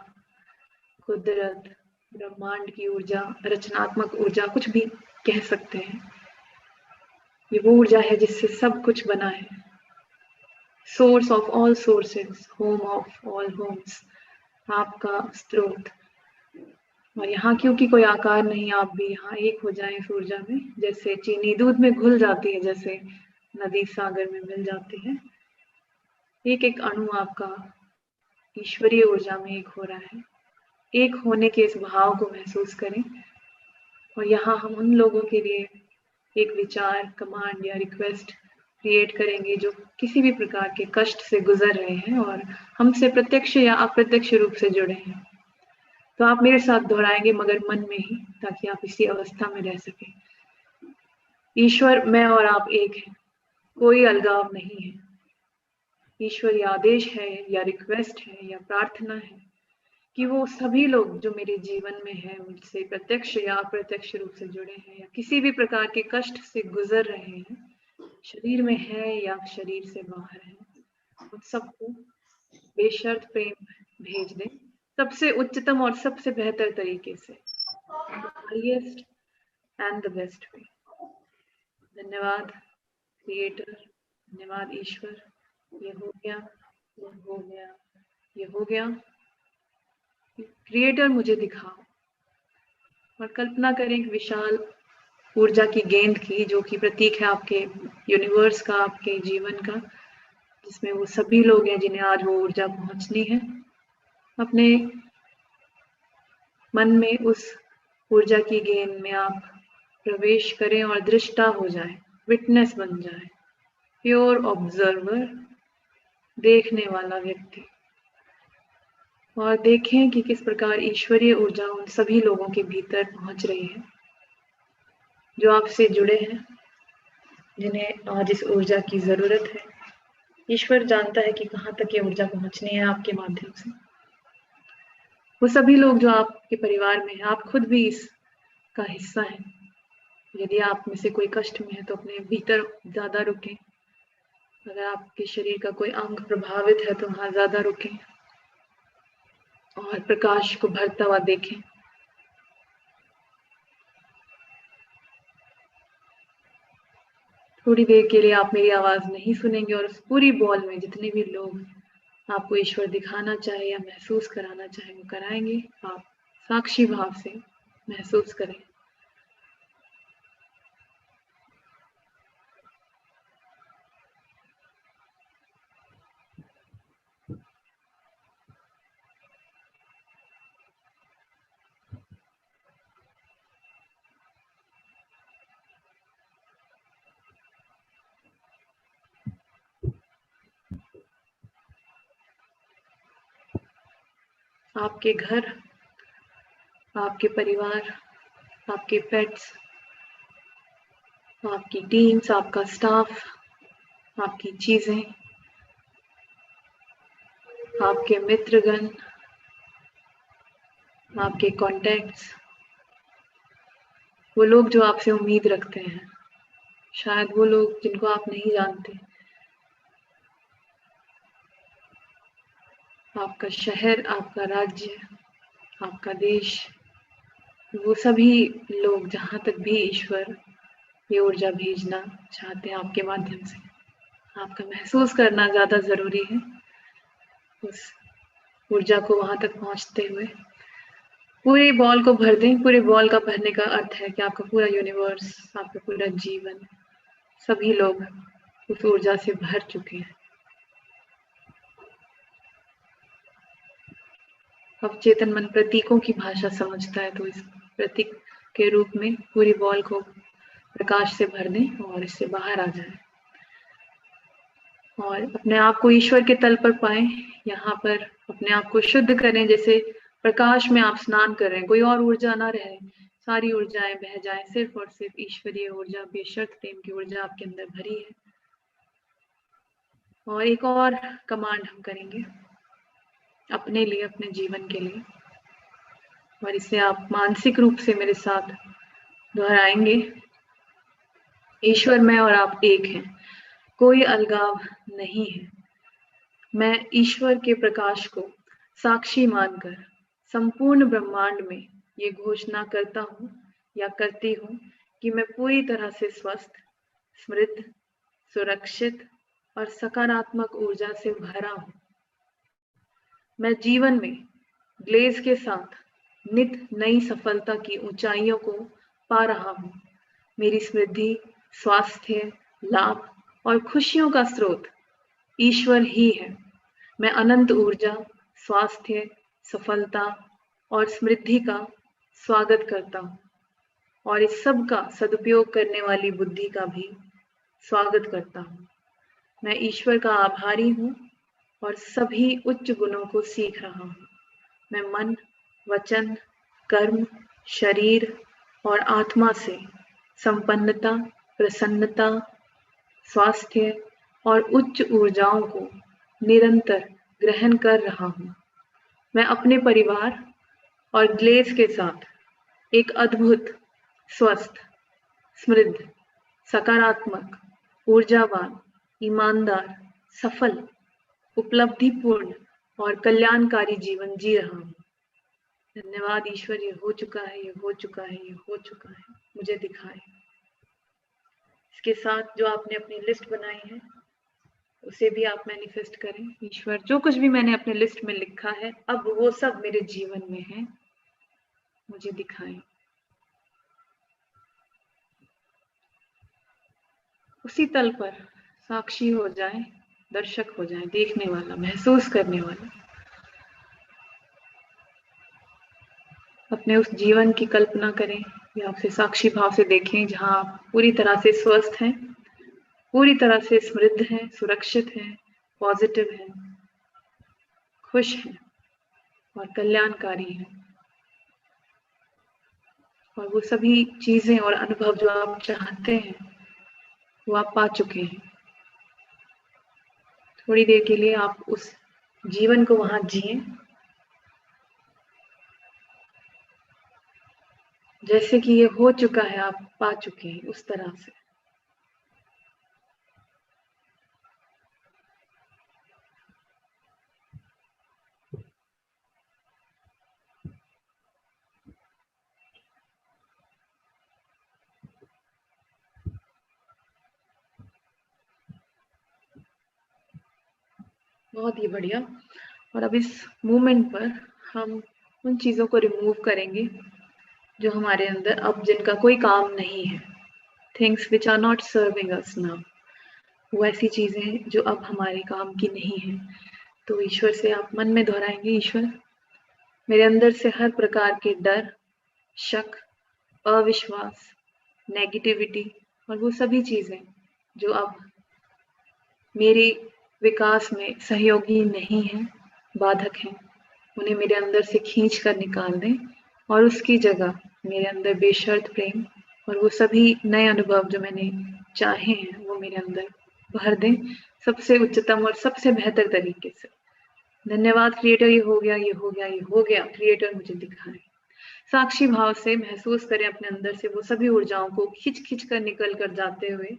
C: कुदरत, ब्रह्मांड की ऊर्जा, रचनात्मक ऊर्जा, कुछ भी कह सकते हैं। ये वो ऊर्जा है जिससे सब कुछ बना है। Source of all sources, home of all homes, आपका स्रोत। और यहाँ क्योंकि कोई आकार नहीं, आप भी यहाँ एक हो जाएं इस ऊर्जा में, जैसे चीनी दूध में घुल जाती है, जैसे नदी सागर में मिल जाती है। एक एक अणु आपका ईश्वरीय ऊर्जा में एक हो रहा है। एक होने के इस भाव को महसूस करें। और यहाँ हम उन लोगों के लिए एक विचार, कमांड या रिक्वेस्ट क्रिएट करेंगे जो किसी भी प्रकार के कष्ट से गुजर रहे हैं और हमसे प्रत्यक्ष या अप्रत्यक्ष रूप से जुड़े हैं। तो आप मेरे साथ दोहराएंगे, मगर मन में ही, ताकि आप इसी अवस्था में रह सकें। ईश्वर, मैं और आप एक हैं, कोई अलगाव नहीं है। ईश्वर ये आदेश है या रिक्वेस्ट है या प्रार्थना है कि वो सभी लोग जो मेरे जीवन में हैं, मुझसे प्रत्यक्ष या अप्रत्यक्ष रूप से जुड़े हैं या किसी भी प्रकार के कष्ट से गुजर रहे हैं, शरीर में है या शरीर से बाहर है, उन सबको बेशर्त प्रेम भेज दें, सबसे उच्चतम और सबसे बेहतर तरीके से, highest and the best way. धन्यवाद क्रिएटर, धन्यवाद ईश्वर। ये हो गया, ये हो गया, ये हो गया। क्रिएटर मुझे दिखाओ। और कल्पना करें एक विशाल ऊर्जा की गेंद की, जो कि प्रतीक है आपके यूनिवर्स का, आपके जीवन का, जिसमें वो सभी लोग हैं जिन्हें आज वो ऊर्जा पहुंचनी है। अपने मन में उस ऊर्जा की गेंद में आप प्रवेश करें और दृष्टा हो जाए, विटनेस बन जाए, प्योर ऑब्जर्वर, देखने वाला व्यक्ति। और देखें कि किस प्रकार ईश्वरीय ऊर्जा उन सभी लोगों के भीतर पहुंच रही है जो आपसे जुड़े हैं, जिन्हें आज इस ऊर्जा की जरूरत है। ईश्वर जानता है कि कहाँ तक ये ऊर्जा पहुंचनी है आपके माध्यम से। वो सभी लोग जो आपके परिवार में हैं, आप खुद भी इसका हिस्सा हैं। यदि आप में से कोई कष्ट में है तो अपने भीतर ज्यादा रुकें। अगर आपके शरीर का कोई अंग प्रभावित है तो वहां ज्यादा रुकें और प्रकाश को भरता हुआ देखें। थोड़ी देर के लिए आप मेरी आवाज नहीं सुनेंगे और उस पूरी बॉल में जितने भी लोग आपको ईश्वर दिखाना चाहे या महसूस कराना चाहे वो कराएंगे। आप साक्षी भाव से महसूस करें। आपके घर, आपके परिवार, आपके पेट्स, आपकी टीम्स, आपका स्टाफ, आपकी चीजें, आपके मित्रगण, आपके कॉन्टैक्ट्स, वो लोग जो आपसे उम्मीद रखते हैं, शायद वो लोग जिनको आप नहीं जानते, आपका शहर, आपका राज्य, आपका देश, वो सभी लोग जहाँ तक भी ईश्वर ये ऊर्जा भेजना चाहते हैं आपके माध्यम से, आपका महसूस करना ज्यादा जरूरी है। उस ऊर्जा को वहां तक पहुंचते हुए पूरी बॉल को भर दें। पूरे बॉल का भरने का अर्थ है कि आपका पूरा यूनिवर्स, आपका पूरा जीवन, सभी लोग उस ऊर्जा से भर चुके हैं। अब चेतन मन प्रतीकों की भाषा समझता है, तो इस प्रतीक के रूप में पूरी बॉल को प्रकाश से भर दें और इससे बाहर आ जाए और अपने आप को ईश्वर के तल पर पाएं। यहाँ पर अपने आप को शुद्ध करें, जैसे प्रकाश में आप स्नान कर रहे हैं, कोई और ऊर्जा ना रहे, सारी ऊर्जाएं बह जाएं, सिर्फ और सिर्फ ईश्वरीय ऊर्जा, बेशर्त प्रेम की ऊर्जा आपके अंदर भरी है। और एक और कमांड हम करेंगे अपने लिए, अपने जीवन के लिए, और इसे आप मानसिक रूप से मेरे साथ दोहराएंगे। ईश्वर मैं और आप एक हैं, कोई अलगाव नहीं है। मैं ईश्वर के प्रकाश को साक्षी मानकर संपूर्ण ब्रह्मांड में ये घोषणा करता हूँ या करती हूँ कि मैं पूरी तरह से स्वस्थ, समृद्ध, सुरक्षित और सकारात्मक ऊर्जा से भरा हूँ। मैं जीवन में ग्लेज के साथ नित नई सफलता की ऊंचाइयों को पा रहा हूँ। मेरी समृद्धि, स्वास्थ्य, लाभ और खुशियों का स्रोत ईश्वर ही है। मैं अनंत ऊर्जा, स्वास्थ्य, सफलता और समृद्धि का स्वागत करता हूँ और इस सब का सदुपयोग करने वाली बुद्धि का भी स्वागत करता हूँ। मैं ईश्वर का आभारी हूँ और सभी उच्च गुणों को सीख रहा हूँ। मैं मन, वचन, कर्म, शरीर और आत्मा से संपन्नता, प्रसन्नता, स्वास्थ्य और उच्च ऊर्जाओं को निरंतर ग्रहण कर रहा हूँ। मैं अपने परिवार और ग्लेज के साथ एक अद्भुत, स्वस्थ, समृद्ध, सकारात्मक, ऊर्जावान, ईमानदार, सफल, उपलब्धिपूर्ण और कल्याणकारी जीवन जी रहा हूँ। धन्यवाद ईश्वर, ये हो चुका है, ये हो चुका है, ये हो चुका है, मुझे दिखाए। इसके साथ जो आपने अपनी लिस्ट बनाई है उसे भी आप मैनिफेस्ट करें। ईश्वर, जो कुछ भी मैंने अपने लिस्ट में लिखा है अब वो सब मेरे जीवन में है, मुझे दिखाएं। उसी तल पर साक्षी हो जाए, दर्शक हो जाए, देखने वाला, महसूस करने वाला। अपने उस जीवन की कल्पना करें या फिर साक्षी भाव से देखें जहां आप पूरी तरह से स्वस्थ हैं, पूरी तरह से समृद्ध हैं, सुरक्षित हैं, पॉजिटिव हैं, खुश हैं और कल्याणकारी हैं। और वो सभी चीजें और अनुभव जो आप चाहते हैं वो आप पा चुके हैं। थोड़ी देर के लिए आप उस जीवन को वहां जिएं जैसे कि ये हो चुका है, आप पा चुके हैं उस तरह से। बहुत ही बढ़िया। और अब इस मूवमेंट पर हम उन चीजों को रिमूव करेंगे जो हमारे अंदर अब जिनका कोई काम नहीं है, things which are not serving us now, वो ऐसी चीजें जो अब हमारे काम की नहीं है। तो ईश्वर से आप मन में दोहराएंगे, ईश्वर मेरे अंदर से हर प्रकार के डर, शक, अविश्वास, नेगेटिविटी और वो सभी चीजें जो अब मेरे विकास में सहयोगी नहीं है, बाधक हैं, उन्हें मेरे अंदर से खींच कर निकाल दें और उसकी जगह मेरे अंदर बेशर्त प्रेम और वो सभी नए अनुभव जो मैंने चाहे हैं वो मेरे अंदर भर दें सबसे उच्चतम और सबसे बेहतर तरीके से। धन्यवाद क्रिएटर, ये हो गया, ये हो गया, ये हो गया। क्रिएटर मुझे दिखाए। साक्षी भाव से महसूस करें अपने अंदर से वो सभी ऊर्जाओं को खिंच खिंच कर निकल कर जाते हुए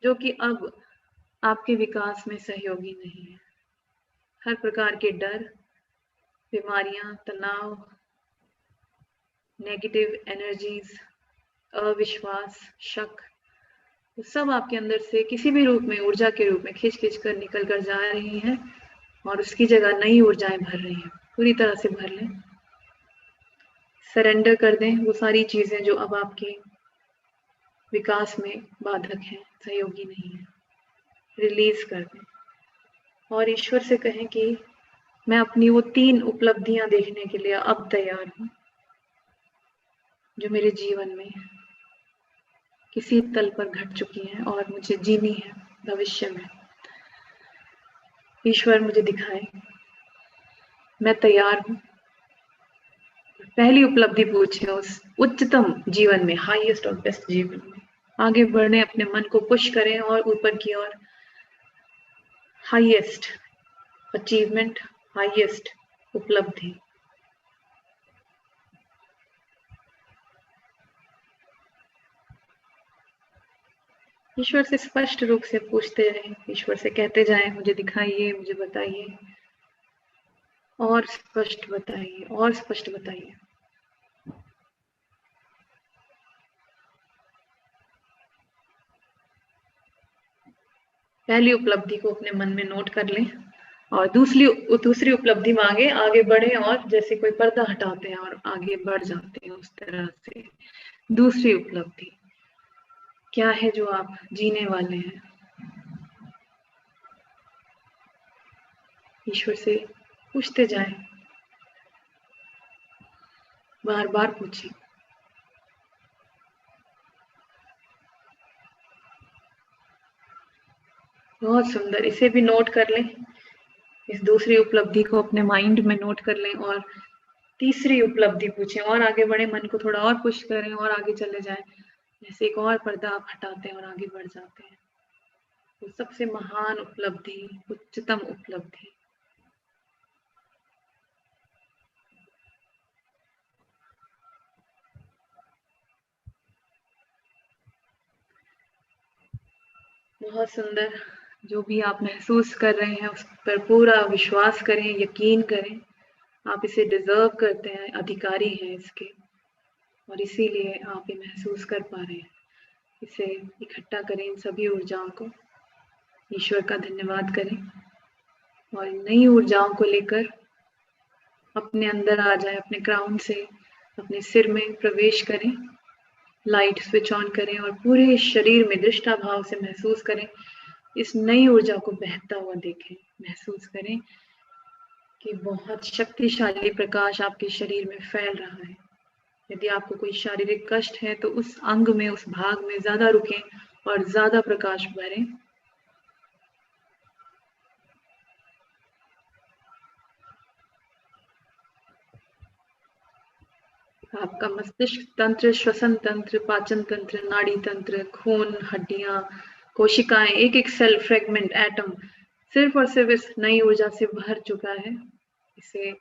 C: जो कि अब आपके विकास में सहयोगी नहीं है। हर प्रकार के डर, बीमारियां, तनाव, नेगेटिव एनर्जीज, अविश्वास, शक, वो सब आपके अंदर से किसी भी रूप में ऊर्जा के रूप में खिंच खिंच कर निकल कर जा रही हैं और उसकी जगह नई ऊर्जाएं भर रही हैं। पूरी तरह से भर लें, सरेंडर कर दें वो सारी चीजें जो अब आपके विकास में बाधक हैं, सहयोगी नहीं है। रिलीज कर दें और ईश्वर से कहें कि मैं अपनी वो 3 उपलब्धियां देखने के लिए अब तैयार हूं जो मेरे जीवन में किसी तल पर घट चुकी हैं और मुझे जीनी है भविष्य में। ईश्वर मुझे दिखाए, मैं तैयार हूं। पहली उपलब्धि पूछे उस उच्चतम जीवन में, हाईएस्ट और बेस्ट जीवन में आगे बढ़ने, अपने मन को पुश करें और ऊपर की ओर हाईएस्ट अचीवमेंट, हाईएस्ट उपलब्धि। ईश्वर से स्पष्ट रूप से पूछते रहें, ईश्वर से कहते जाएं, मुझे दिखाइए, मुझे बताइए, और स्पष्ट बताइए, और स्पष्ट बताइए। पहली उपलब्धि को अपने मन में नोट कर लें और दूसरी उपलब्धि मांगे, आगे बढ़े और जैसे कोई पर्दा हटाते हैं और आगे बढ़ जाते हैं, उस तरह से दूसरी उपलब्धि क्या है जो आप जीने वाले हैं। ईश्वर से पूछते जाएं, बार बार पूछिए। बहुत सुंदर, इसे भी नोट कर लें, इस दूसरी उपलब्धि को अपने माइंड में नोट कर लें और तीसरी उपलब्धि पूछें और आगे बढ़े, मन को थोड़ा और पुश करें और आगे चले जाएं, जैसे एक और पर्दा आप हटाते हैं और आगे बढ़ जाते हैं। तो सबसे महान उपलब्धि, उच्चतम उपलब्धि। बहुत सुंदर, जो भी आप महसूस कर रहे हैं उस पर पूरा विश्वास करें, यकीन करें, आप इसे डिजर्व करते हैं, अधिकारी हैं इसके, और इसीलिए आप ये महसूस कर पा रहे हैं। इसे इकट्ठा करें, इन सभी ऊर्जाओं को, ईश्वर का धन्यवाद करें और नई ऊर्जाओं को लेकर अपने अंदर आ जाए, अपने क्राउन से अपने सिर में प्रवेश करें, लाइट स्विच ऑन करें और पूरे शरीर में दृष्टा भाव से महसूस करें, इस नई ऊर्जा को बहता हुआ देखें, महसूस करें कि बहुत शक्तिशाली प्रकाश आपके शरीर में फैल रहा है। यदि आपको कोई शारीरिक कष्ट है तो उस अंग में, उस भाग में ज्यादा रुकें और ज्यादा प्रकाश भरें। आपका मस्तिष्क तंत्र, श्वसन तंत्र, पाचन तंत्र, नाड़ी तंत्र, खून, हड्डियां, कोशिकाएं, एक एक सेल, फ्रेगमेंट, एटम सिर्फ और सिर्फ इस नई ऊर्जा से भर चुका है। इसे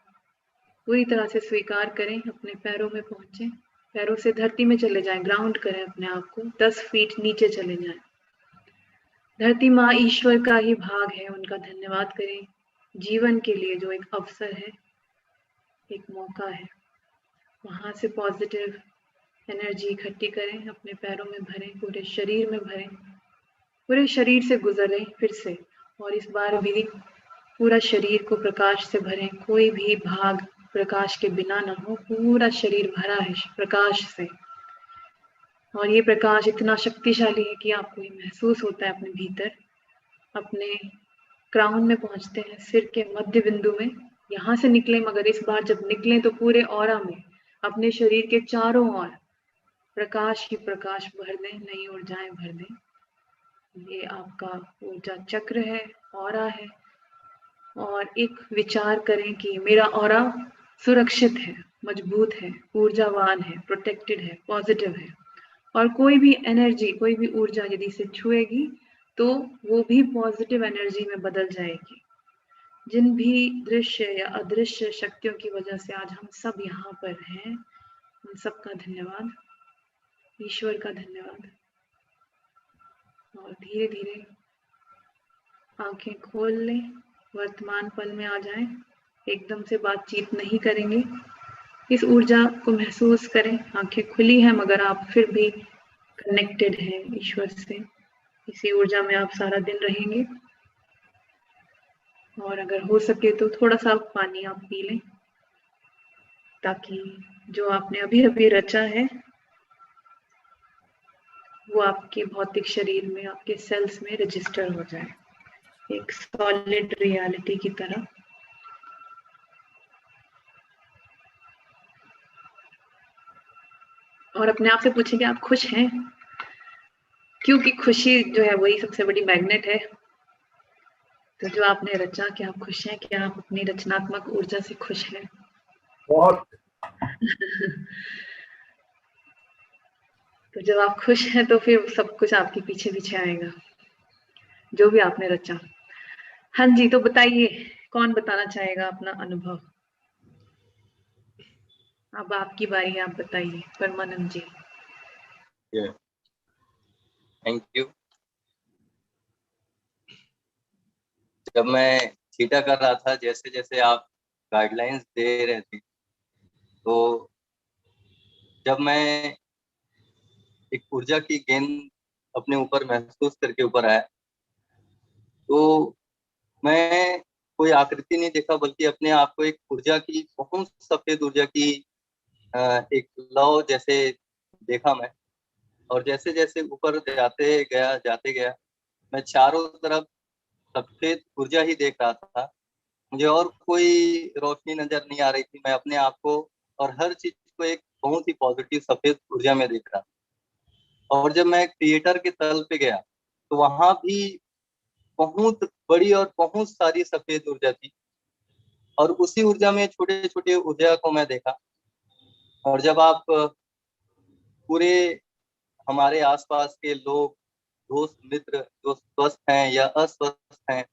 C: पूरी तरह से स्वीकार करें, अपने पैरों में पहुंचे, पैरों से धरती में चले जाएं, ग्राउंड करें अपने आप को, 10 फीट नीचे चले जाएं। धरती माँ ईश्वर का ही भाग है, उनका धन्यवाद करें जीवन के लिए जो एक अवसर है, एक मौका है। वहां से पॉजिटिव एनर्जी इकट्ठी करें, अपने पैरों में भरें, पूरे शरीर में भरें, पूरे शरीर से गुजरें फिर से, और इस बार भी पूरा शरीर को प्रकाश से भरें, कोई भी भाग प्रकाश के बिना ना हो, पूरा शरीर भरा है प्रकाश से। और ये प्रकाश इतना शक्तिशाली है कि आपको ये महसूस होता है अपने भीतर। अपने क्राउन में पहुंचते हैं, सिर के मध्य बिंदु में, यहाँ से निकले, मगर इस बार जब निकले तो पूरे ऑरा में, अपने शरीर के चारों ओर प्रकाश ही प्रकाश भर दें, नई ऊर्जाएं भर दें। ये आपका ऊर्जा चक्र है, ऑरा है, और एक विचार करें कि मेरा ऑरा सुरक्षित है, मजबूत है, ऊर्जावान है, प्रोटेक्टेड है, पॉजिटिव है, और कोई भी एनर्जी, कोई भी ऊर्जा यदि इसे छुएगी तो वो भी पॉजिटिव एनर्जी में बदल जाएगी। जिन भी दृश्य या अदृश्य शक्तियों की वजह से आज हम सब यहाँ पर हैं, उन सबका धन्यवाद, ईश्वर का धन्यवाद। और धीरे धीरे आंखें खोल लें, वर्तमान पल में आ जाएं, एकदम से बातचीत नहीं करेंगे, इस ऊर्जा को महसूस करें। आंखें खुली हैं मगर आप फिर भी कनेक्टेड हैं ईश्वर से, इसी ऊर्जा में आप सारा दिन रहेंगे। और अगर हो सके तो थोड़ा सा पानी आप पी लें, ताकि जो आपने अभी अभी रचा है वो आपके भौतिक शरीर में, आपके सेल्स में रजिस्टर हो जाए, एक सॉलिड रियलिटी की तरह। और अपने आप से पूछें कि आप खुश हैं, क्योंकि खुशी जो है वही सबसे बड़ी मैग्नेट है। तो जो आपने रचा, क्या आप खुश हैं? क्या आप अपनी रचनात्मक ऊर्जा से खुश हैं?
E: बहुत।
C: तो जब आप खुश हैं तो फिर सब कुछ आपके पीछे पीछे आएगा, जो भी आपने रचा। हाँ जी, तो बताइए, कौन बताना चाहेगा अपना अनुभव? अब आपकी बारी, आप बताइए, परमानंद जी।
B: Thank you. जब मैं छीटा कर रहा था, जैसे जैसे आप गाइडलाइंस दे रहे थे, तो जब मैं एक ऊर्जा की गेंद अपने ऊपर महसूस करके ऊपर आया, तो मैं कोई आकृति नहीं देखा, बल्कि अपने आप को एक ऊर्जा की, बहुत सफेद ऊर्जा की एक लौ जैसे देखा मैं। और जैसे जैसे ऊपर जाते गया, मैं चारों तरफ सफेद ऊर्जा ही देख रहा था। मुझे और कोई रोशनी नजर नहीं आ रही थी। मैं अपने आप को और हर चीज को एक बहुत ही पॉजिटिव सफेद ऊर्जा में देख रहा था। और जब मैं क्रिएटर के तल पे गया, तो वहां भी बहुत बड़ी और बहुत सारी सफेद ऊर्जा थी, और उसी ऊर्जा में छोटे छोटे ऊर्जा को मैं देखा। और जब आप पूरे हमारे आसपास के लोग, दोस्त मित्र जो स्वस्थ हैं या अस्वस्थ हैं,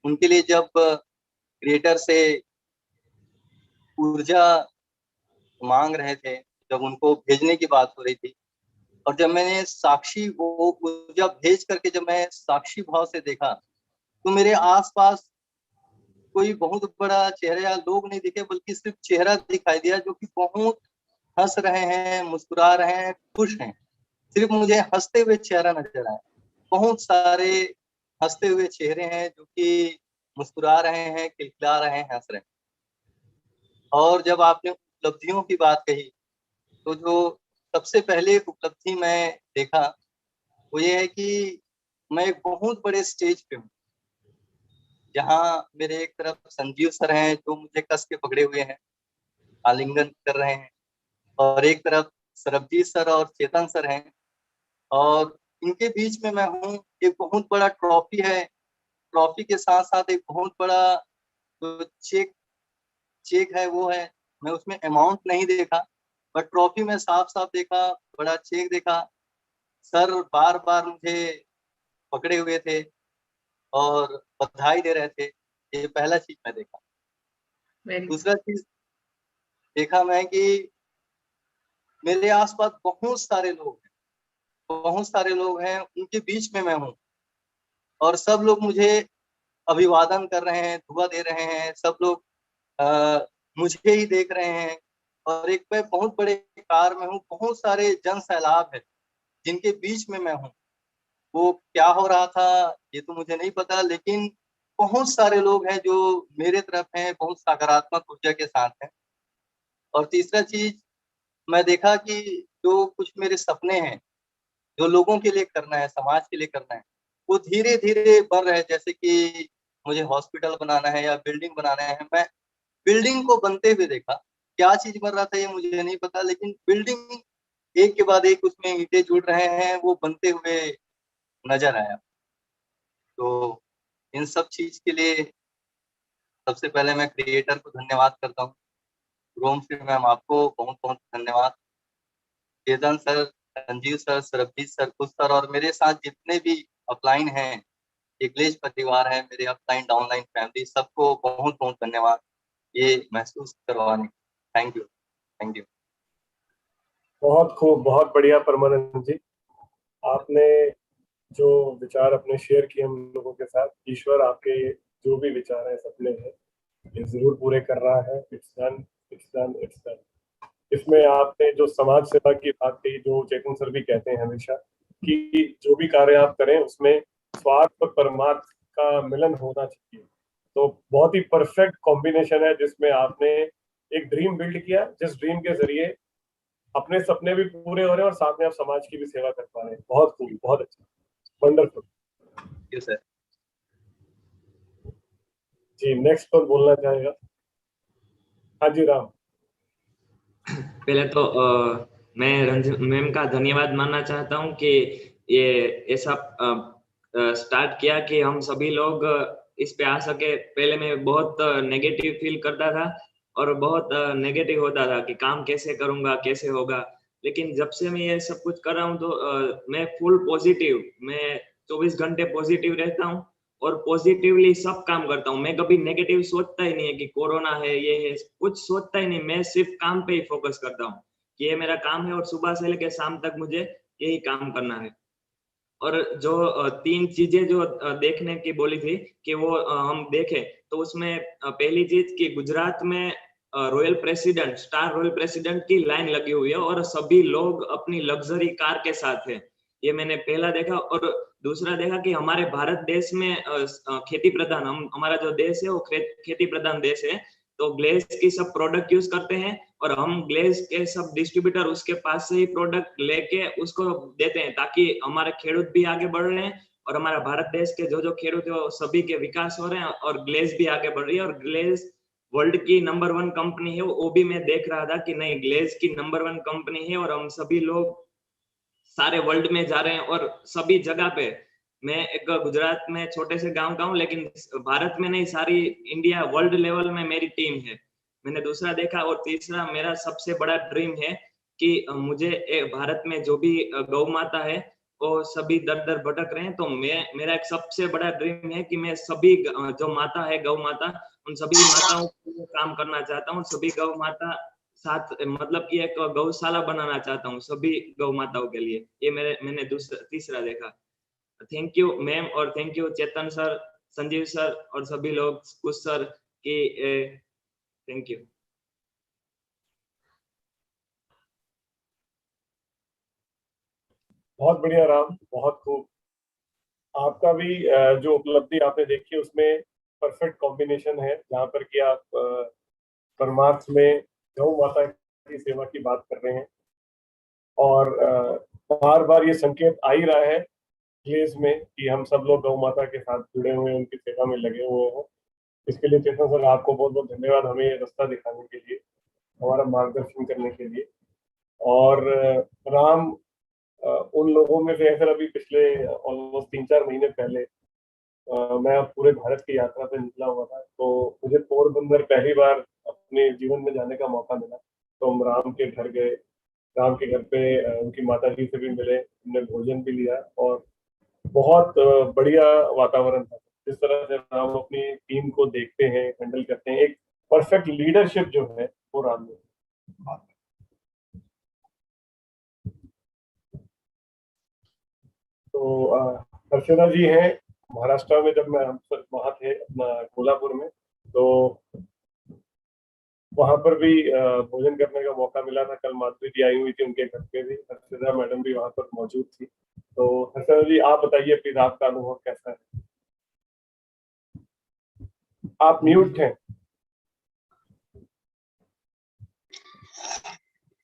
B: उनके लिए जब क्रिएटर से ऊर्जा मांग रहे थे, जब उनको भेजने की बात हो रही थी, और जब मैंने साक्षी वो ऊर्जा भेज करके जब मैं साक्षी भाव से देखा, तो मेरे आसपास कोई बहुत बड़ा चेहरा या लोग नहीं दिखे, बल्कि सिर्फ चेहरा दिखाई दिया, जो कि बहुत हंस रहे हैं, मुस्कुरा रहे हैं, खुश हैं। सिर्फ मुझे हंसते हुए चेहरा नजर आया। बहुत सारे हंसते हुए चेहरे हैं जो कि मुस्कुरा रहे हैं, खिलखिला रहे हैं, हंस रहे हैं। और जब आपने उपलब्धियों की बात कही, तो जो सबसे पहले उपलब्धि मैं देखा वो ये है कि मैं एक बहुत बड़े स्टेज पे हूँ, जहाँ मेरे एक तरफ संजीव सर हैं जो मुझे कस के पकड़े हुए हैं, आलिंगन कर रहे हैं, और एक तरफ सरबजीत सर और चेतन सर हैं, और इनके बीच में मैं हूँ। एक बहुत बड़ा ट्रॉफी है, ट्रॉफी के साथ साथ एक बहुत बड़ा जो चेक है वो है। मैं उसमें अमाउंट नहीं देखा, बट ट्रॉफी में साफ साफ देखा, बड़ा चेक देखा। सर बार बार मुझे पकड़े हुए थे और बधाई दे रहे थे। ये पहला चीज मैं देखा। दूसरा चीज देखा मैं कि मेरे आसपास बहुत सारे लोग हैं, उनके बीच में मैं हूँ, और सब लोग मुझे अभिवादन कर रहे हैं, दुआ दे रहे हैं। सब लोग मुझे ही देख रहे हैं, और एक मैं बहुत बड़े कार में हूँ, बहुत सारे जन सैलाब है जिनके बीच में मैं हूँ। वो क्या हो रहा था ये तो मुझे नहीं पता, लेकिन बहुत सारे लोग हैं जो मेरे तरफ हैं, बहुत सकारात्मक ऊर्जा के साथ हैं। और तीसरा चीज मैं देखा कि जो कुछ मेरे सपने हैं, जो लोगों के लिए करना है, समाज के लिए करना है, वो धीरे धीरे बन रहे हैं। जैसे कि मुझे हॉस्पिटल बनाना है या बिल्डिंग बनाना है, मैं बिल्डिंग को बनते हुए देखा। क्या चीज बन रहा था ये मुझे नहीं पता, लेकिन बिल्डिंग एक के बाद एक उसमें ईंटें जुड़ रहे हैं, वो बनते हुए नजर आया। तो इन सब चीज के लिए सबसे पहले मैं क्रिएटर को धन्यवाद करता हूँ। रोम श्री मैम, आपको बहुत बहुत धन्यवाद। Chetan sir, Sanjeev sir, Sarabjit sir, कुछ सर, और मेरे साथ जितने भी अपलाइन हैं, इग्लिश परिवार है, मेरे अपलाइन डाउनलाइन फैमिली, सबको बहुत बहुत धन्यवाद ये महसूस करवाने। Thank you, thank you.
E: बहुत खूब, बहुत बढ़िया परमानंद जी। आपने जो विचार अपने शेयर किए हम लोगों के साथ, ईश्वर आपके जो भी विचार हैं, सपने हैं, ये जरूर पूरे कर रहा है। It's done, it's done, it's done. इसमें आपने जो समाज सेवा की बात कही, जो चेतन सर भी कहते हैं हमेशा कि जो भी कार्य आप करें उसमें स्वार्थ और परमार्थ का मिलन होना चाहिए। तो बहुत ही परफेक्ट कॉम्बिनेशन है, जिसमें आपने एक ड्रीम बिल्ड किया, जिस ड्रीम के जरिए अपने सपने भी पूरे हो रहे हैं और साथ में आप समाज की भी सेवा कर पा रहे हैं। बहुत खूब, बहुत अच्छा, वंडरफुल।
B: Thank you sir.
E: जी, नेक्स्ट कौन बोलना चाहेगा? हाँ जी, राम।
D: पहले तो मैं रंजन मैम का धन्यवाद मानना चाहता हूँ कि ये ऐसा स्टार्ट किया कि हम सभी लोग इस पे आ सके। पहले मैं बहुत नेगेटिव फील करता था और बहुत नेगेटिव होता था कि काम कैसे करूंगा, कैसे होगा, लेकिन जब से मैं ये सब कुछ कर रहा हूँ तो मैं फुल पॉजिटिव, मैं 24 घंटे पॉजिटिव रहता हूँ और पॉजिटिवली सब काम करता हूँ। मैं कभी नेगेटिव सोचता ही नहीं है कि कोरोना है, ये है, कुछ सोचता ही नहीं। मैं सिर्फ काम पे ही फोकस करता हूँ कि ये मेरा काम है और सुबह से लेकर शाम तक मुझे यही काम करना है। और जो तीन चीजें जो देखने की बोली थी कि वो हम देखें, तो उसमें पहली चीज कि गुजरात में royal president, star royal president की लाइन लगी हुई है और सभी लोग अपनी लग्जरी कार के साथ है। ये मैंने पहला देखा। और दूसरा देखा कि हमारे भारत देश में खेती प्रधान, हमारा जो देश है वो खेती प्रधान देश है, तो ग्लेज की सब प्रोडक्ट यूज करते हैं और हम ग्लेज के सब डिस्ट्रीब्यूटर उसके पास से ही प्रोडक्ट लेके उसको देते हैं, ताकि हमारे खेडूत भी आगे बढ़ रहे हैं और हमारा भारत देश के जो खेडूत है वो सभी के विकास हो रहे हैं और ग्लेज भी आगे बढ़ रही है। और ग्लेज वर्ल्ड की नंबर 1 कंपनी है, वो भी मैं देख रहा था कि नहीं, ग्लेज की नंबर 1 कंपनी है और हम सभी लोग सारे वर्ल्ड में जा रहे हैं और सभी जगह पे। मैं एक गुजरात में छोटे से गांव का हूँ, लेकिन भारत में नहीं, सारी इंडिया वर्ल्ड लेवल में मेरी टीम है। मैंने दूसरा देखा। और तीसरा मेरा सबसे बड़ा ड्रीम है कि मुझे भारत में जो भी गौ माता है वो सभी दर दर भटक रहे हैं, तो मेरा एक सबसे बड़ा ड्रीम है कि मैं सभी जो माता है, गौ माता, उन सभी माताओं के लिए काम करना चाहता हूँ। सभी गौ माता साथ, मतलब कि एक गौशाला बनाना चाहता हूँ सभी गौ माताओं के लिए। ये मैंने तीसरा देखा। थैंक यू मैम, और thank you Chetan sir, Sanjeev sir और सभी लोग, कुछ सर की थैंक यू।
E: बहुत बढ़िया राम, बहुत खूब। आपका भी जो उपलब्धि आपने देखी उसमें परफेक्ट कॉम्बिनेशन है, जहाँ पर कि आप परमार्थ में गौ माता की सेवा की बात कर रहे हैं और बार बार ये संकेत आ ही रहा है ग्लेज में कि हम सब लोग गौ माता के साथ जुड़े हुए हैं, उनकी सेवा में लगे हुए हैं। इसके लिए चेतन सर आपको बहुत बहुत धन्यवाद, हमें ये रास्ता दिखाने के लिए, हमारा मार्गदर्शन करने के लिए। और राम उन लोगों में से है सर, अभी पिछले ऑलमोस्ट 3-4 महीने पहले मैं पूरे भारत की यात्रा पे निकला हुआ था, तो मुझे पोरबंदर पहली बार अपने जीवन में जाने का मौका मिला। तो हम राम के घर गए, राम के घर पे उनकी माता जी से भी मिले, हमने भोजन भी लिया और बहुत बढ़िया वातावरण था। जिस तरह से राम अपनी टीम को देखते हैं, हैंडल करते हैं, एक परफेक्ट लीडरशिप जो है वो राम ने। तो हर्षदा जी हैं महाराष्ट्र में। जब मैं हम सब वहाँ थे अपना कोल्हापुर में, तो वहां पर भी भोजन करने का मौका मिला था। कल माधुरी जी आई हुई थी, उनके घर पे भी हर्षदा मैडम भी वहां पर मौजूद थी। तो हर्षदा जी आप बताइए प्लीज, आपका अनुभव कैसा है? आप म्यूट हैं।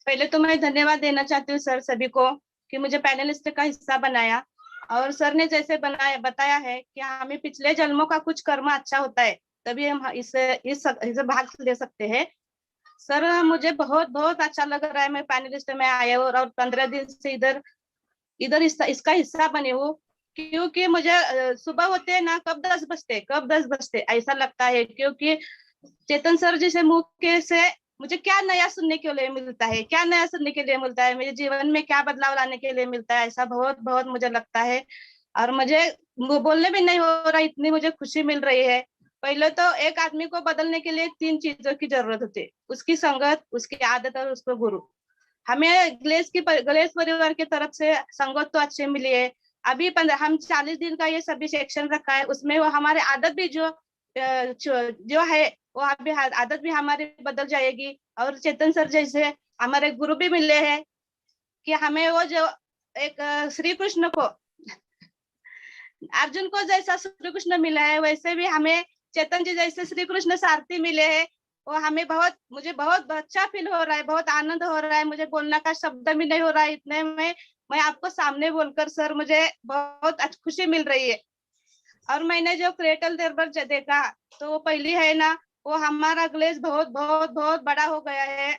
G: पहले तो मैं धन्यवाद देना चाहती हूँ सर सभी को कि मुझे पैनलिस्ट का हिस्सा बनाया। और सर ने जैसे बताया है कि हमें पिछले जन्मों का कुछ कर्म अच्छा होता है, तभी हम इसे भाग ले सकते हैं। सर मुझे बहुत बहुत अच्छा लग रहा है, मैं पैनलिस्ट में आया हूँ और 15 दिन से इधर इसका हिस्सा बने हूँ। क्योंकि मुझे सुबह होते हैं ना, कब 10 बजते ऐसा लगता है। क्योंकि चेतन सर जी से मुख से मुझे क्या नया सुनने के लिए मिलता है, क्या नया सुनने के लिए मिलता है, मेरे जीवन में क्या बदलाव लाने के लिए मिलता है, ऐसा बहुत बहुत मुझे लगता है। और मुझे बोलने भी नहीं हो रहा, इतनी मुझे खुशी मिल रही है। पहले तो एक आदमी को बदलने के लिए 3 चीजों की जरूरत होती है, उसकी संगत, उसकी आदत और उसको गुरु। हमें ग्लेज परिवार की तरफ से संगत तो अच्छे मिली है। अभी हम 40 दिन का ये सभी सेक्शन रखा है, उसमें वो हमारे आदत भी जो है वो अभी आदत भी हमारी बदल जाएगी। और चेतन सर जैसे हमारे गुरु भी मिले हैं कि हमें वो जो एक श्री कृष्ण को, अर्जुन को जैसा श्री कृष्ण मिला है, वैसे भी हमें चेतन जी जैसे श्री कृष्ण सारथी मिले हैं। वो हमें मुझे बहुत अच्छा फील हो रहा है, बहुत आनंद हो रहा है। मुझे बोलने का शब्द भी नहीं हो रहा है, इतने में मैं आपको सामने बोलकर सर मुझे बहुत खुशी मिल रही है। और मैंने जो क्रेटल दरबार देखा, तो वो पहली है ना, वो हमारा ग्लेज बहुत बहुत बहुत बड़ा हो गया है।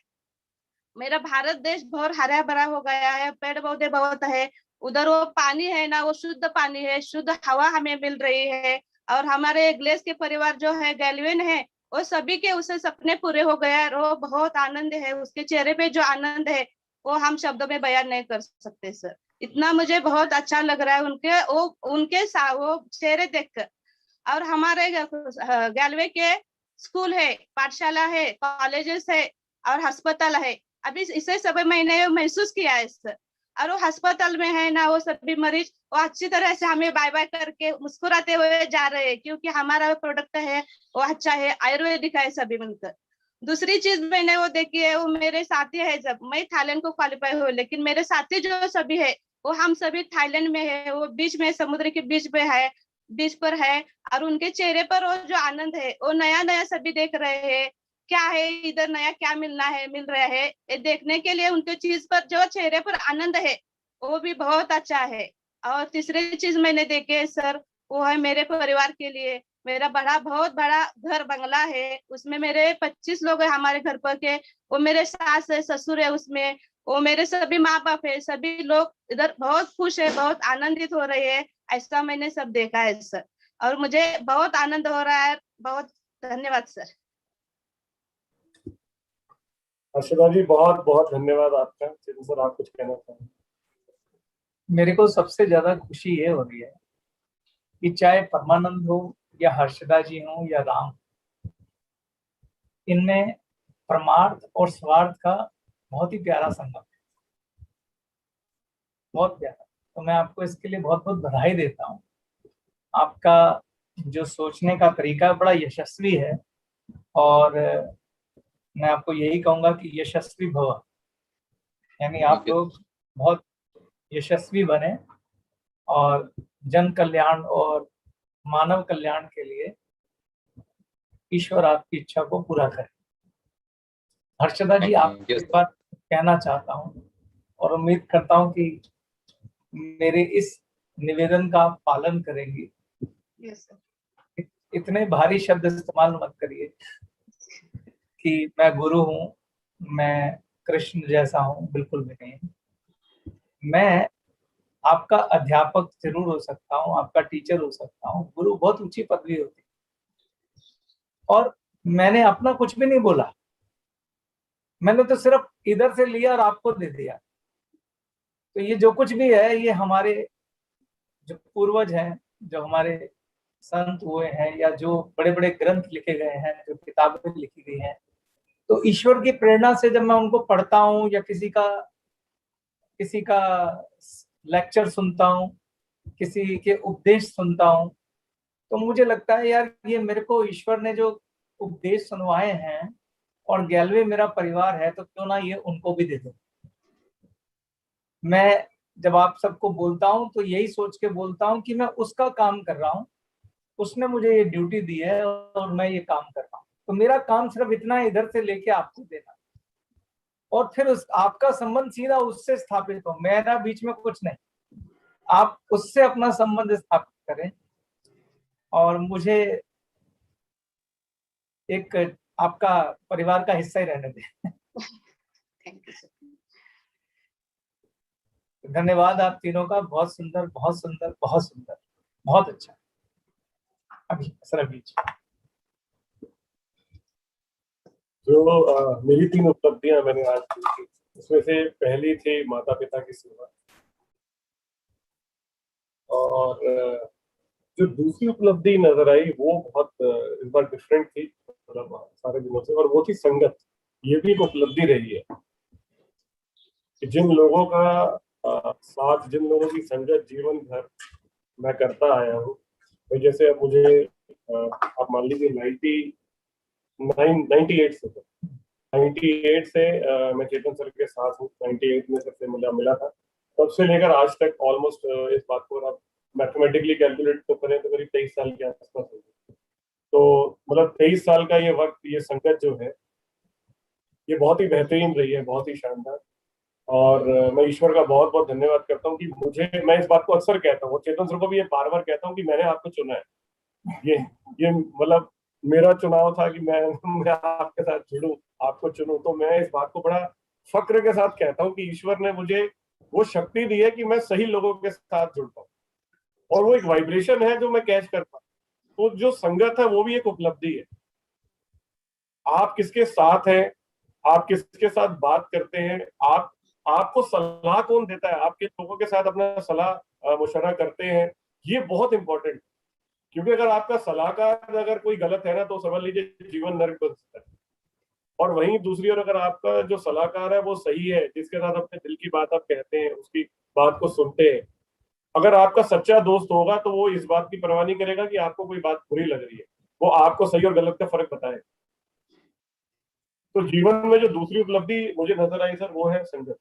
G: मेरा भारत देश बहुत हरा भरा हो गया है, पेड़ पौधे बहुत है। उधर वो पानी है ना, वो शुद्ध पानी है, शुद्ध हवा हमें मिल रही है। और हमारे ग्लेज के परिवार जो है गैल्विन है, वो सभी के उसे सपने पूरे हो गया है। वो बहुत आनंद है, उसके चेहरे पे जो आनंद है वो हम शब्दों में बयान नहीं कर सकते सर। इतना मुझे बहुत अच्छा लग रहा है उनके वो चेहरे देखकर। और हमारे गैलवे के स्कूल है, पाठशाला है, कॉलेजेस है और अस्पताल है। अभी इसे सब मैंने महसूस किया है सर। और वो अस्पताल में है ना, वो सभी मरीज वो अच्छी तरह से हमें बाय बाय करके मुस्कुराते हुए जा रहे हैं, क्योंकि हमारा प्रोडक्ट है वो अच्छा है, आयुर्वेदिक है सभी मिलकर। दूसरी चीज मैंने वो देखी है, वो मेरे साथी है, जब मैं थाईलैंड को क्वालिफाई हुई, लेकिन मेरे साथी जो सभी है वो हम सभी थाईलैंड में है, वो बीच में समुद्र के बीच पे है, बीच पर है, और उनके चेहरे पर वो जो आनंद है, वो नया नया सभी देख रहे हैं, क्या है इधर नया क्या मिलना है, मिल रहा है, ये देखने के लिए उनके चीज पर जो चेहरे पर आनंद है वो भी बहुत अच्छा है। और तीसरी चीज मैंने देखे सर, वो है मेरे परिवार के लिए, मेरा बहुत बड़ा घर बंगला है, उसमें मेरे 25 लोग हैं हमारे घर पर के, वो मेरे सास है, ससुर है उसमें, वो मेरे सभी माँ बाप है, सभी लोग इधर बहुत खुश है, बहुत आनंदित हो रहे हैं। ऐसा मैंने सब देखा है सर, और मुझे बहुत आनंद हो रहा है। बहुत धन्यवाद सर।
E: हर्षदा जी बहुत बहुत धन्यवाद आपका। चेतन सर आप कुछ कहना चाहेंगे?
F: मेरे को सबसे ज्यादा खुशी ये हो रही है कि चाहे परमानंद हो या हर्षदा जी हो या राम, इनमें परमार्थ और स्वार्थ का बहुत ही प्यारा संगम है, बहुत प्यारा। तो मैं आपको इसके लिए बहुत बहुत बधाई देता हूँ। आपका जो सोचने का तरीका बड़ा यशस्वी है, और मैं आपको यही कहूंगा कि यशस्वी भव, यानी आप लोग बहुत यशस्वी बने और जन कल्याण और मानव कल्याण के लिए ईश्वर आपकी इच्छा को पूरा करे। हर्षदा जी, आप एक बार कहना चाहता हूँ और उम्मीद करता हूँ कि मेरे इस निवेदन का आप पालन करेंगी।
G: Yes sir.
F: इतने भारी शब्द इस्तेमाल मत करिए कि मैं गुरु हूँ, मैं कृष्ण जैसा हूँ, बिल्कुल भी नहीं। मैं आपका अध्यापक जरूर हो सकता हूँ, आपका टीचर हो सकता हूँ, गुरु बहुत ऊंची पदवी होती है। और मैंने अपना कुछ भी नहीं बोला, मैंने तो सिर्फ इधर से लिया और आपको दे दिया। तो ये जो कुछ भी है, ये हमारे जो पूर्वज हैं, जो हमारे संत हुए हैं, या जो बड़े बड़े ग्रंथ लिखे गए हैं, जो किताबें लिखी गई हैं, तो ईश्वर की प्रेरणा से जब मैं उनको पढ़ता हूँ या किसी का लेक्चर सुनता हूँ, किसी के उपदेश सुनता हूँ, तो मुझे लगता है यार ये मेरे को ईश्वर ने जो उपदेश सुनवाए हैं, और 11वें मेरा परिवार है, तो क्यों ना ये उनको भी दे दो। मैं जब आप सबको बोलता हूँ तो यही सोच के बोलता हूँ कि मैं उसका काम कर रहा हूँ, उसने मुझे ये ड्यूटी दी है और मैं ये काम कर रहा हूँ। तो मेरा काम सिर्फ इतना है, इधर से लेके आपको देना, और फिर उस आपका संबंध सीधा उससे स्थापित हो, मेरा बीच में कुछ नहीं। आप उससे अपना संबंध स्थापित करें और मुझे एक आपका परिवार का हिस्सा ही रहने दें।
G: Thank you sir.
F: धन्यवाद आप तीनों का, बहुत सुंदर, बहुत सुंदर, बहुत सुंदर, बहुत अच्छा। अभी सर अभी
E: जो मेरी 3 उपलब्धियां मैंने आज की, उसमें से पहली थी माता पिता की सेवा, और जो दूसरी उपलब्धि नजर आई वो बहुत इस बार डिफरेंट थी, मतलब सारे दिनों से, और वो थी संगत। ये भी एक उपलब्धि रही है कि जिन लोगों का साथ, जिन लोगों की संगत जीवन भर मैं करता आया हूँ। तो जैसे अब मुझे आप मान लीजिए 98 से 98 से मैं चेतन सर के साथ हूँ। 98 में सबसे मिला था, तब से लेकर आज तक ऑलमोस्ट इस बात को आप मैथमेटिकली कैलकुलेट तो करें तो करीब 23 साल के आसपास हो गए। तो मतलब 23 साल का ये वक्त, ये संगत जो है, ये बहुत ही बेहतरीन रही है, बहुत ही शानदार। और मैं ईश्वर का बहुत बहुत धन्यवाद करता हूँ कि मैं इस बात को अक्सर कहता हूँ, चेतन सर को भी ये बार बार कहता हूँ कि मैंने आपको चुना है। ये मतलब मेरा चुनाव था कि मैं आपके साथ जुड़ूं, आपको चुनूं। तो मैं इस बात को बड़ा फक्र के साथ कहता हूँ कि ईश्वर ने मुझे वो शक्ति दी है कि मैं सही लोगों के साथ जुड़ पाऊं, और वो एक वाइब्रेशन है जो मैं कैच कर पाऊं। तो जो संगत है वो भी एक उपलब्धि है। आप किसके साथ हैं, आप किसके साथ बात करते हैं, आपको सलाह कौन देता है, आपके लोगों के साथ अपना सलाह मुशवरा करते हैं, ये बहुत इंपॉर्टेंट है। क्योंकि अगर आपका सलाहकार अगर कोई गलत है ना, तो समझ लीजिए जीवन नरक बन सकता है। और वहीं दूसरी ओर अगर आपका जो सलाहकार है वो सही है, जिसके साथ अपने दिल की बात आप कहते हैं, उसकी बात को सुनते हैं, अगर आपका सच्चा दोस्त होगा तो वो इस बात की परवाह नहीं करेगा कि आपको कोई बात बुरी लग रही है, वो आपको सही और गलत का फर्क बताए। तो जीवन में जो दूसरी उपलब्धि मुझे नजर आई सर, वो है संगत।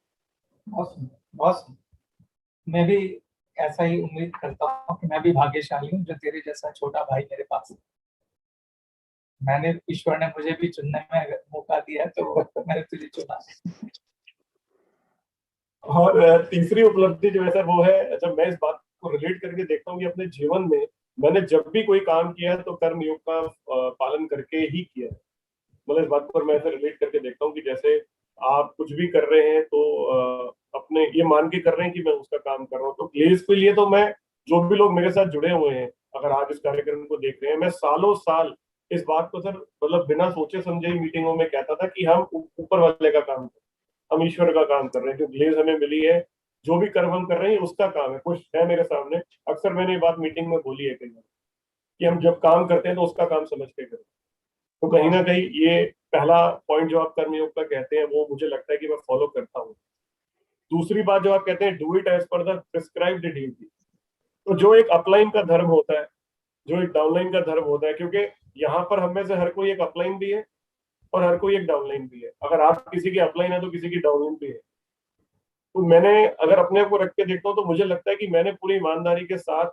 F: बहुत सुंदर, बहुत सुंदर। मैं भी ऐसा ही उम्मीद करता हूँ कि मैं भी भाग्यशाली हूँ जो तेरे जैसा छोटा भाई मेरे पास है। मैंने, ईश्वर ने मुझे भी चुनने में अगर मौका दिया है तो मैंने तुझे चुना है।
E: और तीसरी उपलब्धि जो है सर वो है, जब मैं इस बात को रिलेट करके देखता हूँ कि अपने जीवन में मैंने जब भी कोई काम किया है तो कर्म योग का पालन करके ही किया है। मतलब इस बात पर मैं ऐसे रिलेट करके देखता हूँ कि जैसे आप कुछ भी कर रहे हैं तो अपने ये मान के कर रहे हैं कि मैं उसका काम कर रहा हूँ। तो इसके लिए तो मैं, जो भी लोग मेरे साथ जुड़े हुए हैं, अगर आज इस कार्यक्रम को देख रहे हैं, मैं सालों साल इस बात को सर मतलब बिना सोचे समझे ही मीटिंगों में कहता था कि हम ऊपर वाले का काम कर, हम ईश्वर का काम कर रहे हैं, जो ग्लेज हमें मिली है, जो भी कर्म हम कर रहे हैं उसका काम है। कुछ है मेरे सामने, अक्सर मैंने ये बात मीटिंग में बोली है कई बार कि हम जब काम करते हैं तो उसका काम समझ के करें। तो कहीं ना कहीं ये पहला पॉइंट जो आप कर्मयोग का कहते हैं वो मुझे लगता है कि मैं फॉलो करता हूँ। दूसरी बात जो आप कहते हैं do it as per the prescribed duty, तो जो एक अपलाइन का धर्म होता है, जो एक डाउनलाइन का धर्म होता है, क्योंकि यहाँ पर हम में से हर कोई एक अपलाइन भी है और हर कोई एक डाउनलाइन भी है। अगर आप किसी की अपलाइन है तो किसी की डाउनलाइन भी है। तो मैंने अगर अपने आप को रख के देखता हूँ तो मुझे लगता है कि मैंने पूरी ईमानदारी के साथ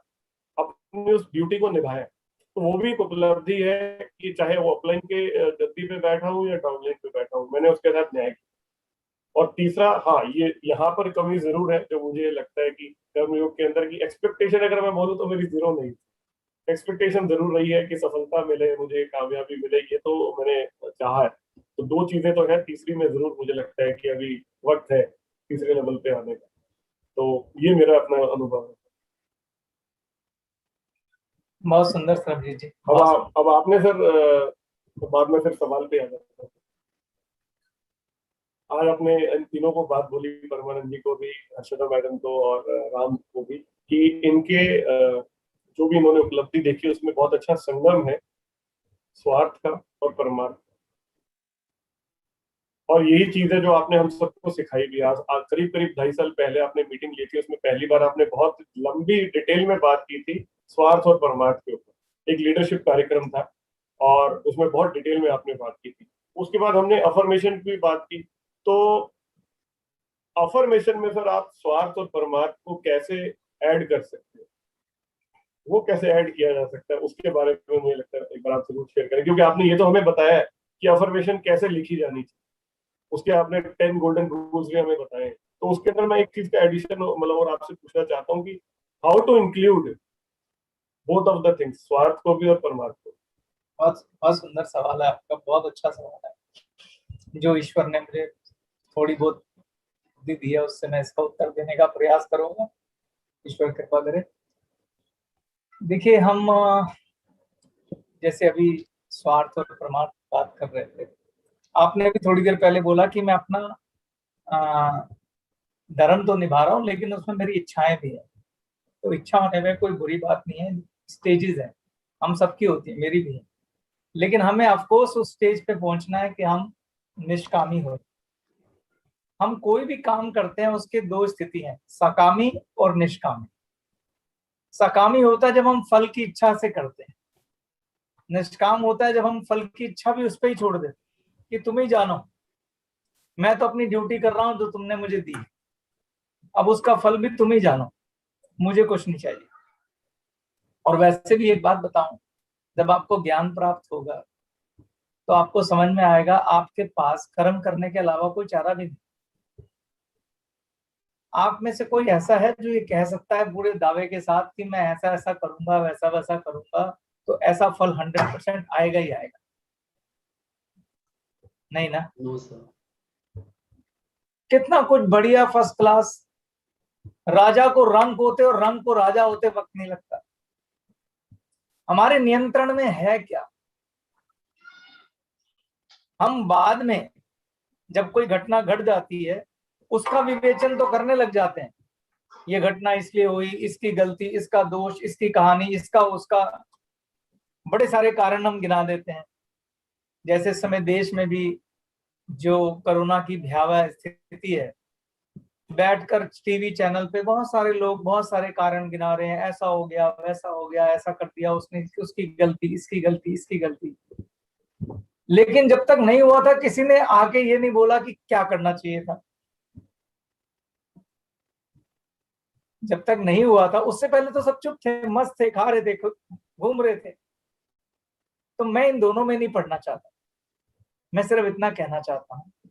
E: अपनी उस ड्यूटी को निभाया। तो वो भी एक उपलब्धि है कि चाहे वो अपलाइन के गद्दी पे बैठा हूँ या डाउनलाइन पे बैठा हूँ, मैंने उसके साथ न्याय किया। और तीसरा, हाँ, ये यहाँ पर कमी जरूर है जो मुझे लगता है कि कर्मयोग के अंदर की एक्सपेक्टेशन अगर मैं बोलूँ तो मेरी जीरो नहीं। एक्सपेक्टेशन जरूर रही है कि सफलता मिले, मुझे कामयाबी मिले, ये तो मैंने चाहा है। तो दो चीजें तो है, तीसरी में जरूर मुझे लगता है कि अभी वक्त है तीसरे लेवल पे आने का। तो ये मेरा अपना अनुभव है।
F: बहुत सुंदर सरबजीत जी।
E: अब आपने सर बाद में फिर सवाल पे आ जाता है। आज आपने इन तीनों को बात बोली, परमानंद जी को भी, हर्षदा मैडम को और राम को भी, कि इनके जो भी इन्होंने उपलब्धि देखी उसमें बहुत अच्छा संगम है स्वार्थ का और परमार्थ। और यही चीज है जो आपने हम सबको सिखाई भी। आज करीब करीब 2.5 साल पहले आपने मीटिंग ली थी, उसमें पहली बार आपने बहुत लंबी डिटेल में बात की थी स्वार्थ और परमार्थ के ऊपर। एक लीडरशिप कार्यक्रम था और उसमें बहुत डिटेल में आपने बात की थी। उसके बाद हमने अफर्मेशन की बात की। तो अफर्मेशन में सर आप स्वार्थ और परमार्थ को कैसे ऐड कर सकते हैं, वो कैसे ऐड किया जा सकता है, उसके बारे में मुझे लगता है एक बार आप जरूर शेयर करें। क्योंकि आपने ये तो हमें बताया है कि अफर्मेशन कैसे लिखी जानी चाहिए, उसके आपने 10 गोल्डन रूल्स भी हमें बताए। तो उसके अंदर मैं एक चीज का एडिशन मतलब और आपसे पूछना चाहता हूँ कि how to include both of the things, स्वार्थ को भी और परमार्थ को।
F: बहुत बहुत सुंदर सवाल है आपका, बहुत अच्छा सवाल है जो ईश्वर ने मुझे थोड़ी बहुत बुद्धि दी है, उससे मैं इसका उत्तर देने का प्रयास करूंगा, ईश्वर कृपा करे। देखिए, हम जैसे अभी स्वार्थ और परमार्थ बात कर रहे थे, आपने भी थोड़ी देर पहले बोला कि मैं अपना धर्म तो निभा रहा हूँ लेकिन उसमें मेरी इच्छाएं भी है। तो इच्छा होने में कोई बुरी बात नहीं है, स्टेजेस है, हम सबकी होती है, मेरी भी है। लेकिन हमें ऑफकोर्स उस स्टेज पे पहुंचना है कि हम निष्कामी हो। हम कोई भी काम करते हैं उसके दो स्थिति हैं, सकामी और निष्कामी। सकामी होता है जब हम फल की इच्छा से करते हैं, निष्काम होता है जब हम फल की इच्छा भी उस पर ही छोड़ देते कि तुम ही जानो, मैं तो अपनी ड्यूटी कर रहा हूं जो तुमने मुझे दी, अब उसका फल भी तुम ही जानो, मुझे कुछ नहीं चाहिए। और वैसे भी एक बात बताऊं, जब आपको ज्ञान प्राप्त होगा तो आपको समझ में आएगा आपके पास कर्म करने के अलावा कोई चारा भी नहीं। आप में से कोई ऐसा है जो ये कह सकता है पूरे दावे के साथ कि मैं ऐसा ऐसा करूंगा, वैसा वैसा करूंगा, तो ऐसा फल 100% आएगा ही आएगा? नहीं ना।
A: No sir.
F: कितना कुछ बढ़िया फर्स्ट क्लास, राजा को रंक होते और रंक को राजा होते वक्त नहीं लगता। हमारे नियंत्रण में है क्या? हम बाद में जब कोई घटना घट जाती है उसका विवेचन तो करने लग जाते हैं, ये घटना इसलिए हुई, इसकी गलती, इसका दोष, इसकी कहानी, इसका उसका, बड़े सारे कारण हम गिना देते हैं। जैसे इस समय देश में भी जो कोरोना की भयावह स्थिति है, बैठकर टीवी चैनल पे बहुत सारे लोग बहुत सारे कारण गिना रहे हैं, ऐसा हो गया, वैसा हो गया, ऐसा कर दिया उसने, उसकी गलती, इसकी गलती, इसकी गलती। लेकिन जब तक नहीं हुआ था किसी ने आके ये नहीं बोला कि क्या करना चाहिए था। जब तक नहीं हुआ था उससे पहले तो सब चुप थे, मस्त थे, खा रहे थे, घूम रहे थे। तो मैं इन दोनों में नहीं पढ़ना चाहता। मैं सिर्फ इतना कहना चाहता हूं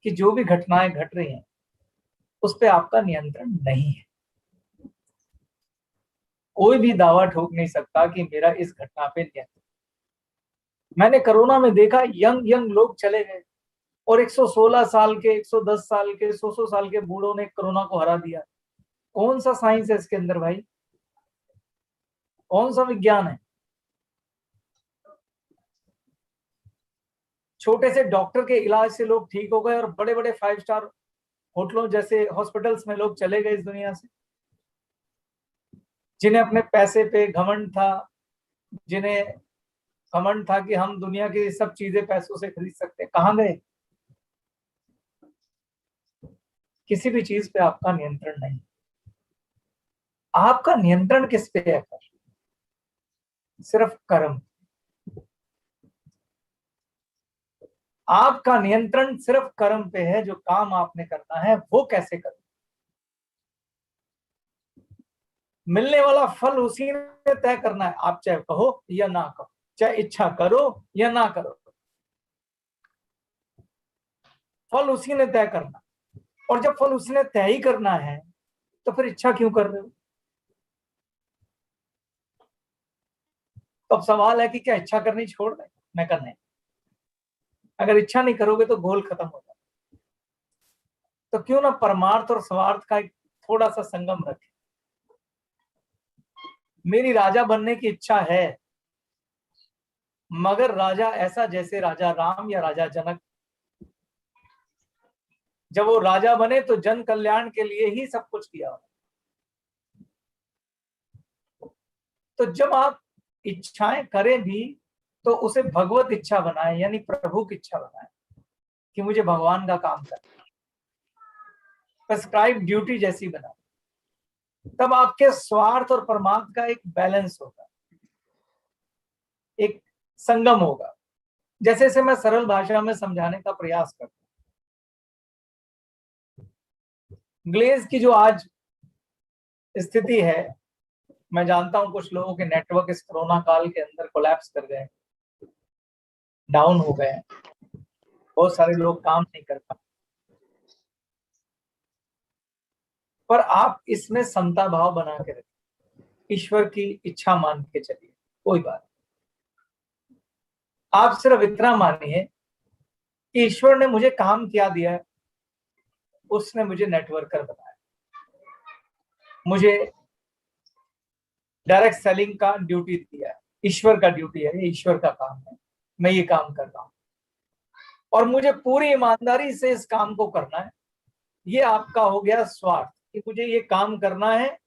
F: कि जो भी घटनाएं घट रही हैं उस पर आपका नियंत्रण नहीं है। कोई भी दावा ठोक नहीं सकता कि मेरा इस घटना पे नियंत्रण। मैंने कोरोना में देखा यंग लोग चले गए और 116 साल के, 110 साल के, 100 साल के बूढ़ों ने कोरोना को हरा दिया। कौन सा साइंस है इसके अंदर भाई? कौन सा विज्ञान है? छोटे से डॉक्टर के इलाज से लोग ठीक हो गए और बड़े बड़े 5 स्टार होटलों जैसे हॉस्पिटल्स में लोग चले गए इस दुनिया से। जिन्हें अपने पैसे पे घमंड था, जिन्हें घमंड था कि हम दुनिया की सब चीजें पैसों से खरीद सकते हैं, कहां गए? किसी भी चीज पे आपका नियंत्रण नहीं। आपका नियंत्रण किस पे है? सिर्फ कर्म। आपका नियंत्रण सिर्फ कर्म पे है। जो काम आपने करना है वो कैसे करें। मिलने वाला फल उसी ने तय करना है, आप चाहे कहो या ना कहो, चाहे इच्छा करो या ना करो, फल उसी ने तय करना। और जब फल उसी ने तय ही करना है तो फिर इच्छा क्यों कर रहे हो? तो अब सवाल है कि क्या इच्छा करनी छोड़ दें? मैं करने, अगर इच्छा नहीं करोगे तो गोल खत्म हो जाए। तो क्यों ना परमार्थ और स्वार्थ का एक थोड़ा सा संगम रखें। मेरी राजा बनने की इच्छा है, मगर राजा ऐसा जैसे राजा राम या राजा जनक। जब वो राजा बने तो जन कल्याण के लिए ही सब कुछ किया। तो जब आप इच्छाएं करें भी तो उसे भगवत इच्छा बनाए, यानी प्रभु की इच्छा बनाए कि मुझे भगवान का काम करना, प्रेस्क्राइब ड्यूटी जैसी बनाए। तब आपके स्वार्थ और परमार्थ का एक बैलेंस होगा, एक संगम होगा। जैसे जैसे मैं सरल भाषा में समझाने का प्रयास करता हूं। ग्लेज की जो आज स्थिति है, मैं जानता हूं कुछ लोगों के नेटवर्क इस कोरोना काल के अंदर कोलैप्स कर गए, डाउन हो गए, बहुत सारे लोग काम नहीं कर पाए। पर आप इसमें समता भाव बना के रखें, ईश्वर की इच्छा मान के चलिए, कोई बात। आप सिर्फ इतना मानिए कि ईश्वर ने मुझे काम क्या दिया है, उसने मुझे नेटवर्कर बनाया, मुझे डायरेक्ट सेलिंग का ड्यूटी दिया है, ईश्वर का ड्यूटी है, ये ईश्वर का काम है, मैं ये काम कर रहा हूं और मुझे पूरी ईमानदारी से इस काम को करना है। ये आपका हो गया स्वार्थ कि मुझे ये काम करना है।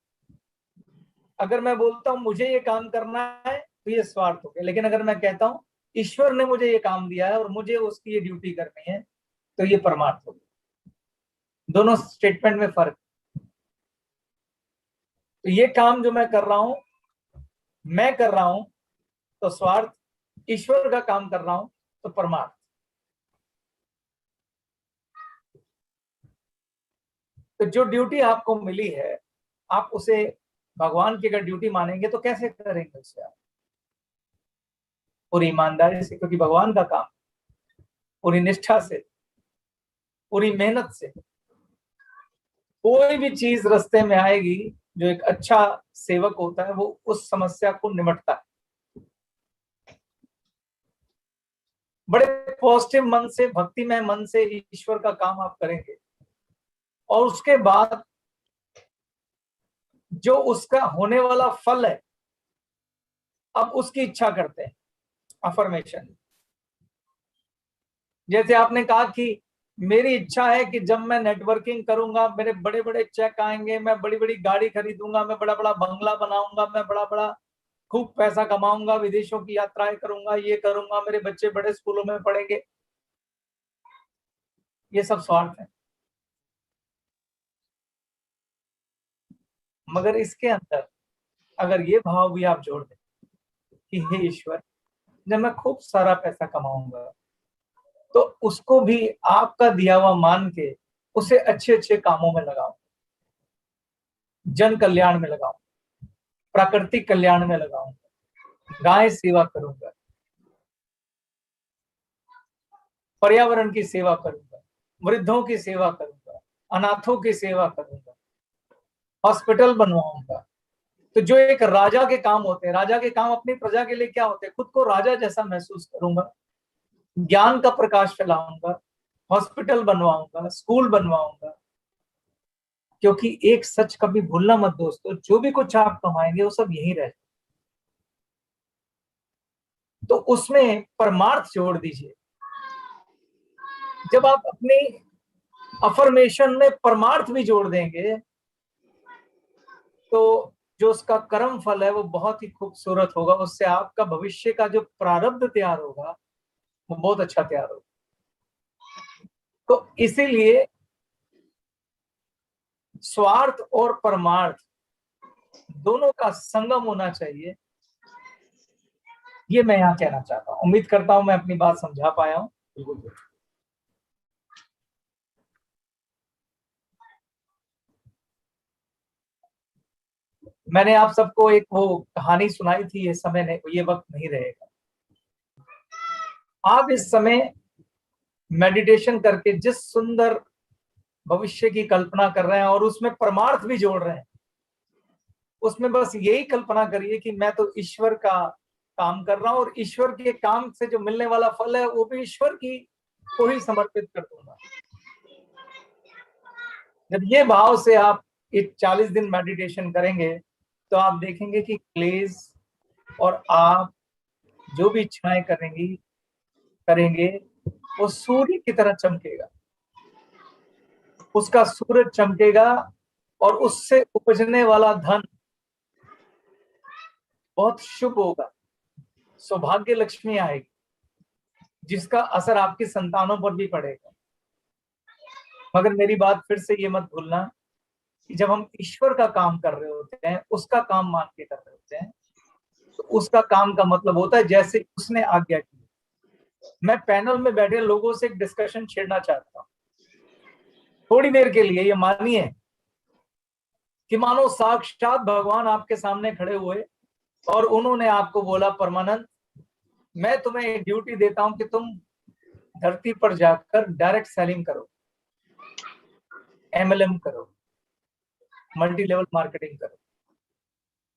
F: अगर मैं बोलता हूं मुझे ये काम करना है तो ये स्वार्थ हो गया। लेकिन अगर मैं कहता हूं ईश्वर ने मुझे ये काम दिया है और मुझे उसकी ये ड्यूटी करनी है, तो ये परमार्थ हो गया। दोनों स्टेटमेंट में फर्क। तो ये काम जो मैं कर रहा हूं, मैं कर रहा हूं तो स्वार्थ, ईश्वर का काम कर रहा हूं तो परमार्थ। तो जो ड्यूटी आपको मिली है, आप उसे भगवान की अगर ड्यूटी मानेंगे तो कैसे करेंगे उसे आप? पूरी ईमानदारी से, क्योंकि भगवान का काम, पूरी निष्ठा से, पूरी मेहनत से। कोई भी चीज रास्ते में आएगी, जो एक अच्छा सेवक होता है वो उस समस्या को निपटता है। बड़े पॉजिटिव मन से, भक्तिमय मन से ईश्वर का काम आप करेंगे और उसके बाद जो उसका होने वाला फल है, अब उसकी इच्छा करते हैं, अफर्मेशन। जैसे आपने कहा कि मेरी इच्छा है कि जब मैं नेटवर्किंग करूंगा मेरे बड़े बड़े चेक आएंगे, मैं बड़ी बड़ी गाड़ी खरीदूंगा, मैं बड़ा बड़ा बंगला बनाऊंगा, मैं बड़ा बड़ा खूब पैसा कमाऊंगा, विदेशों की यात्राएं करूंगा, ये करूंगा, मेरे बच्चे बड़े स्कूलों में पढ़ेंगे। ये सब स्वार्थ है। मगर इसके अंदर अगर ये भाव भी आप जोड़ दें कि हे ईश्वर, जब मैं खूब सारा पैसा कमाऊंगा तो उसको भी आपका दिया हुआ मान के उसे अच्छे अच्छे कामों में लगाऊं, जन कल्याण में लगाऊं, प्राकृतिक कल्याण में लगाऊंगा, गाय सेवा करूंगा, पर्यावरण की सेवा करूंगा, वृद्धों की सेवा करूंगा, अनाथों की सेवा करूंगा, हॉस्पिटल बनवाऊंगा। तो जो एक राजा के काम होते हैं, राजा के काम अपनी प्रजा के लिए क्या होते हैं? खुद को राजा जैसा महसूस करूंगा, ज्ञान का प्रकाश फैलाऊंगा, हॉस्पिटल बनवाऊंगा, स्कूल बनवाऊंगा। क्योंकि एक सच कभी भूलना मत दोस्तों, जो भी कुछ आप कमाएंगे वो सब यही रहे। तो उसमें परमार्थ जोड़ दीजिए। जब आप अपनी अफर्मेशन में परमार्थ भी जोड़ देंगे तो जो उसका कर्म फल है वो बहुत ही खूबसूरत होगा। उससे आपका भविष्य का जो प्रारब्ध तैयार होगा वो बहुत अच्छा तैयार होगा। तो इसीलिए स्वार्थ और परमार्थ दोनों का संगम होना चाहिए, ये मैं यहाँ कहना चाहता हूँ। उम्मीद करता हूं मैं अपनी बात समझा पाया हूँ। बिल्कुल। मैंने आप सबको एक वो कहानी सुनाई थी, ये समय नहीं, ये वक्त नहीं रहेगा। आप इस समय मेडिटेशन करके जिस सुंदर भविष्य की कल्पना कर रहे हैं और उसमें परमार्थ भी जोड़ रहे हैं, उसमें बस यही कल्पना करिए कि मैं तो ईश्वर का काम कर रहा हूं और ईश्वर के काम से जो मिलने वाला फल है वो भी ईश्वर की को ही समर्पित कर दूंगा। जब ये भाव से आप 40 दिन मेडिटेशन करेंगे तो आप देखेंगे कि क्लेश और आप जो भी इच्छाएं करेंगे वो सूर्य की तरह चमकेगा, उसका सूरज चमकेगा और उससे उपजने वाला धन बहुत शुभ होगा, सौभाग्य लक्ष्मी आएगी, जिसका असर आपकी संतानों पर भी पड़ेगा। मगर मेरी बात फिर से ये मत भूलना कि जब हम ईश्वर का काम कर रहे होते हैं, उसका काम मान के कर रहे होते हैं, तो उसका काम का मतलब होता है जैसे उसने आज्ञा की। मैं पैनल में बैठे लोगों से एक डिस्कशन छेड़ना चाहता हूं थोड़ी देर के लिए। ये मानिए कि मानो साक्षात भगवान आपके सामने खड़े हुए और उन्होंने आपको बोला, परमानंद मैं तुम्हें एक ड्यूटी देता हूं कि तुम धरती पर जाकर डायरेक्ट सेलिंग करो, MLM करो, मल्टी लेवल मार्केटिंग करो।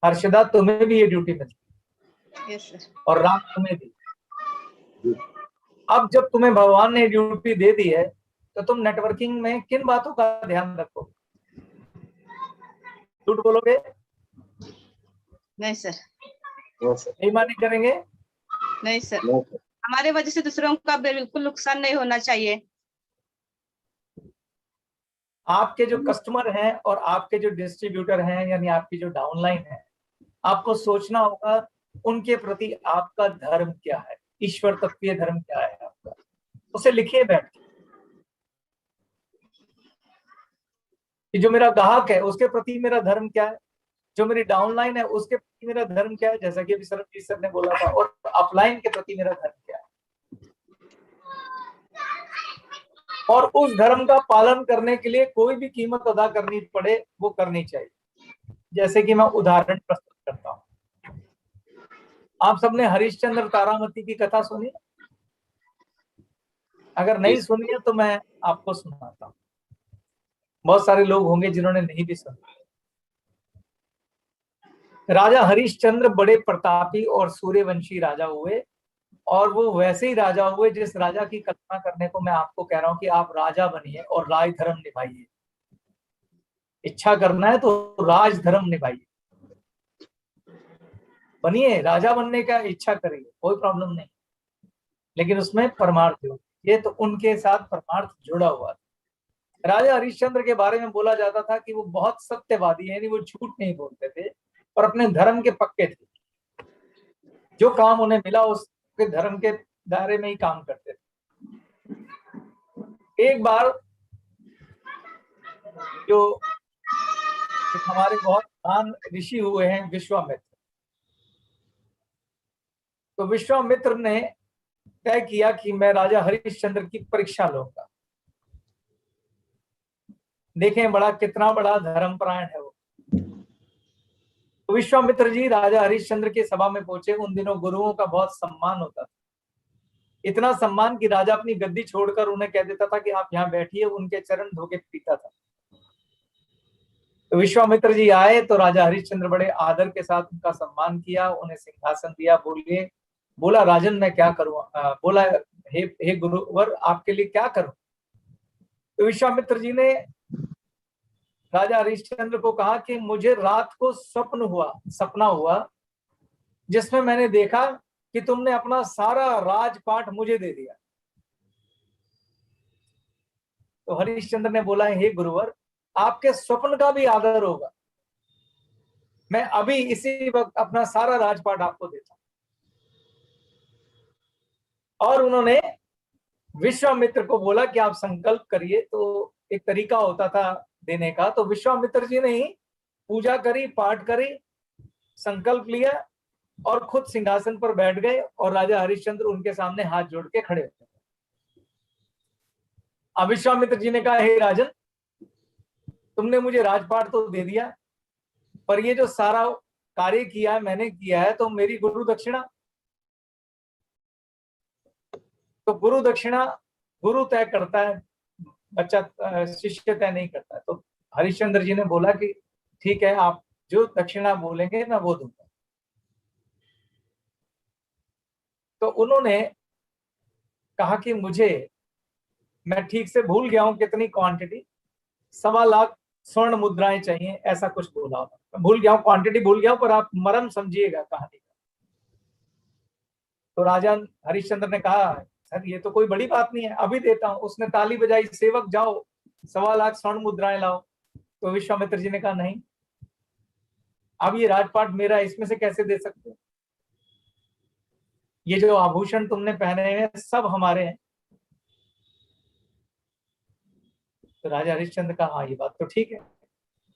F: हर्षदा तुम्हें भी ये ड्यूटी मिलती है। yes, और राम तुम्हें भी। अब जब तुम्हें भगवान ने ड्यूटी दे दी है तो तुम नेटवर्किंग में किन बातों का ध्यान रखो? झूठ बोलोगे?
G: नहीं सर।
F: बेईमानी करेंगे?
G: नहीं सर। हमारे वजह से दूसरों का बिल्कुल नुकसान नहीं होना चाहिए।
F: आपके जो कस्टमर हैं और आपके जो डिस्ट्रीब्यूटर हैं, यानी आपकी जो डाउनलाइन है, आपको सोचना होगा उनके प्रति आपका धर्म क्या है, ईश्वर तत्वीय धर्म क्या है आपका, उसे लिखिए बैठ के। कि जो मेरा ग्राहक है उसके प्रति मेरा धर्म क्या है, जो मेरी डाउनलाइन है उसके प्रति मेरा धर्म क्या है, जैसा कि अभी सरबजीत सर ने बोला था, और अपलाइन के प्रति मेरा धर्म क्या है। और उस धर्म का पालन करने के लिए कोई भी कीमत अदा करनी पड़े वो करनी चाहिए। जैसे कि मैं उदाहरण प्रस्तुत करता हूं। आप सबने हरिश्चंद्र तारामती की कथा सुनी? अगर नहीं सुनी है तो मैं आपको सुनाता हूं। बहुत सारे लोग होंगे जिन्होंने नहीं भी सुना। राजा हरिश्चंद्र बड़े प्रतापी और सूर्यवंशी राजा हुए, और वो वैसे ही राजा हुए जिस राजा की कल्पना करने को मैं आपको कह रहा हूं कि आप राजा बनिए और राज धर्म निभाइए। इच्छा करना है तो राज धर्म निभाइए, बनिए, राजा बनने का इच्छा करिए, कोई प्रॉब्लम नहीं, लेकिन उसमें परमार्थ हो। ये तो उनके साथ परमार्थ जुड़ा हुआ था। राजा हरिश्चंद्र के बारे में बोला जाता था कि वो बहुत सत्यवादी है, यानी वो झूठ नहीं बोलते थे और अपने धर्म के पक्के थे। जो काम उन्हें मिला उसके धर्म के दायरे में ही काम करते थे। एक बार जो हमारे बहुत महान ऋषि हुए हैं विश्वामित्र, तो विश्वामित्र ने तय किया कि मैं राजा हरिश्चंद्र की परीक्षा लूंगा। देखें बड़ा कितना बड़ा धर्मपरायण है वो। तो विश्वामित्र जी राजा हरिश्चंद्र की सभा में पहुंचे। उन दिनों गुरुओं का बहुत सम्मान होता था, इतना सम्मान कि राजा अपनी गद्दी छोड़कर उन्हें कह देता था कि आप यहाँ बैठिए, उनके चरण धो के पीता था। तो विश्वामित्र जी आए तो राजा हरिश्चंद्र बड़े आदर के साथ उनका सम्मान किया, उन्हें सिंहासन दिया। बोला राजन मैं क्या करूं? बोला हे गुरुवर आपके लिए क्या करूं? तो विश्वामित्र जी ने राजा हरिश्चंद्र को कहा कि मुझे रात को सपना हुआ जिसमें मैंने देखा कि तुमने अपना सारा राजपाट मुझे दे दिया। तो हरिश्चंद्र ने बोला हे गुरुवर आपके स्वप्न का भी आदर होगा, मैं अभी इसी वक्त अपना सारा राजपाट आपको देता हूं। और उन्होंने विश्वामित्र को बोला कि आप संकल्प करिए। तो एक तरीका होता था देने का, तो विश्वामित्र जी ने ही पूजा करी, पाठ करी, संकल्प लिया और खुद सिंहासन पर बैठ गए और राजा हरिश्चंद्र उनके सामने हाथ जोड़ के खड़े हो गए। अब विश्वामित्र जी ने कहा हे राजन तुमने मुझे राजपाट तो दे दिया, पर ये जो सारा कार्य किया है मैंने किया है, तो मेरी गुरु दक्षिणा? तो गुरु दक्षिणा गुरु तय करता है, बच्चा शिष्य तय नहीं करता है। तो हरिश्चंद्र जी ने बोला कि ठीक है आप जो दक्षिणा बोलेंगे मैं वो दूंगा। तो उन्होंने कहा कि मैं ठीक से भूल गया हूं कितनी क्वांटिटी, 1.25 लाख स्वर्ण मुद्राएं चाहिए, ऐसा कुछ बोला होगा। भूल गया हूं, क्वांटिटी भूल गया हूं, पर आप मर्म समझिएगा कहानी का। तो राजा हरिश्चंद्र ने कहा सर ये तो कोई बड़ी बात नहीं है, अभी देता हूं। उसने ताली बजाई, सेवक जाओ 1.25 लाख स्वर्ण मुद्राएं लाओ। तो विश्वामित्र जी ने कहा नहीं, अब ये राजपाट मेरा, इसमें से कैसे दे सकते हो? ये जो आभूषण तुमने पहने हैं सब हमारे हैं। तो राजा हरिश्चंद्र का हाँ ये बात तो ठीक है।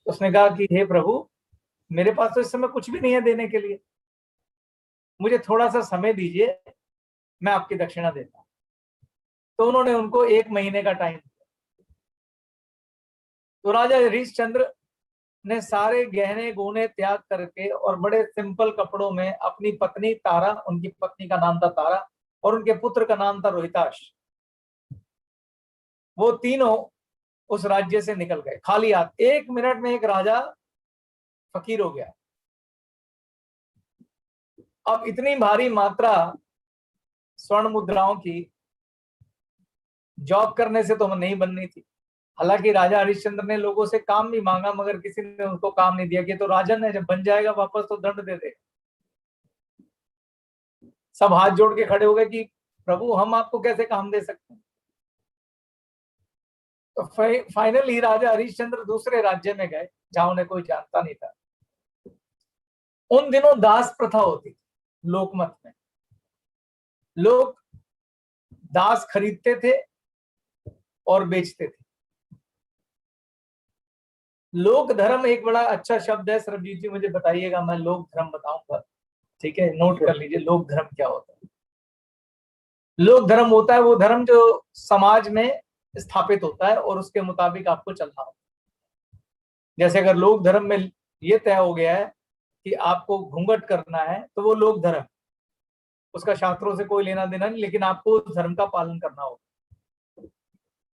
F: उसने कहा कि हे प्रभु मेरे पास तो इस समय कुछ भी नहीं है देने के लिए, मुझे थोड़ा सा समय दीजिए, मैं आपकी दक्षिणा देता हूं। तो उन्होंने उनको 1 महीने का टाइम दिया। तो राजा हरिश्चंद्र ने सारे गहने गुने त्याग करके और बड़े सिंपल कपड़ों में अपनी पत्नी तारा, उनकी पत्नी का नाम था तारा, और उनके पुत्र का नाम था रोहिताश, वो तीनों उस राज्य से निकल गए खाली हाथ। 1 मिनट में एक राजा फकीर हो गया। अब इतनी भारी मात्रा स्वर्ण मुद्राओं की जॉब करने से तो नहीं बननी थी। हालांकि राजा हरिश्चंद्र ने लोगों से काम भी मांगा मगर किसी ने उनको काम नहीं दिया कि तो राजन है जब बन जाएगा वापस तो दंड दे देगा। सब हाथ जोड़ के खड़े हो गए कि प्रभु हम आपको कैसे काम दे सकते हैं। तो फाइनली राजा हरिश्चंद्र दूसरे राज्य में गए जहां उन्हें कोई जानता नहीं था। उन दिनों दास प्रथा होती थी लोकमत में, लोग दास खरीदते थे और बेचते थे। लोक धर्म एक बड़ा अच्छा शब्द है। सरबजीत जी मुझे बताइएगा, मैं लोक धर्म बताऊंगा, ठीक है? नोट कर लीजिए लोक धर्म क्या होता है। लोक धर्म होता है वो धर्म जो समाज में स्थापित होता है और उसके मुताबिक आपको चलना होता है। जैसे अगर लोक धर्म में ये तय हो गया है कि आपको घूंघट करना है तो वो लोक धर्म, उसका शास्त्रों से कोई लेना देना नहीं, लेकिन आपको उस धर्म का पालन करना होगा।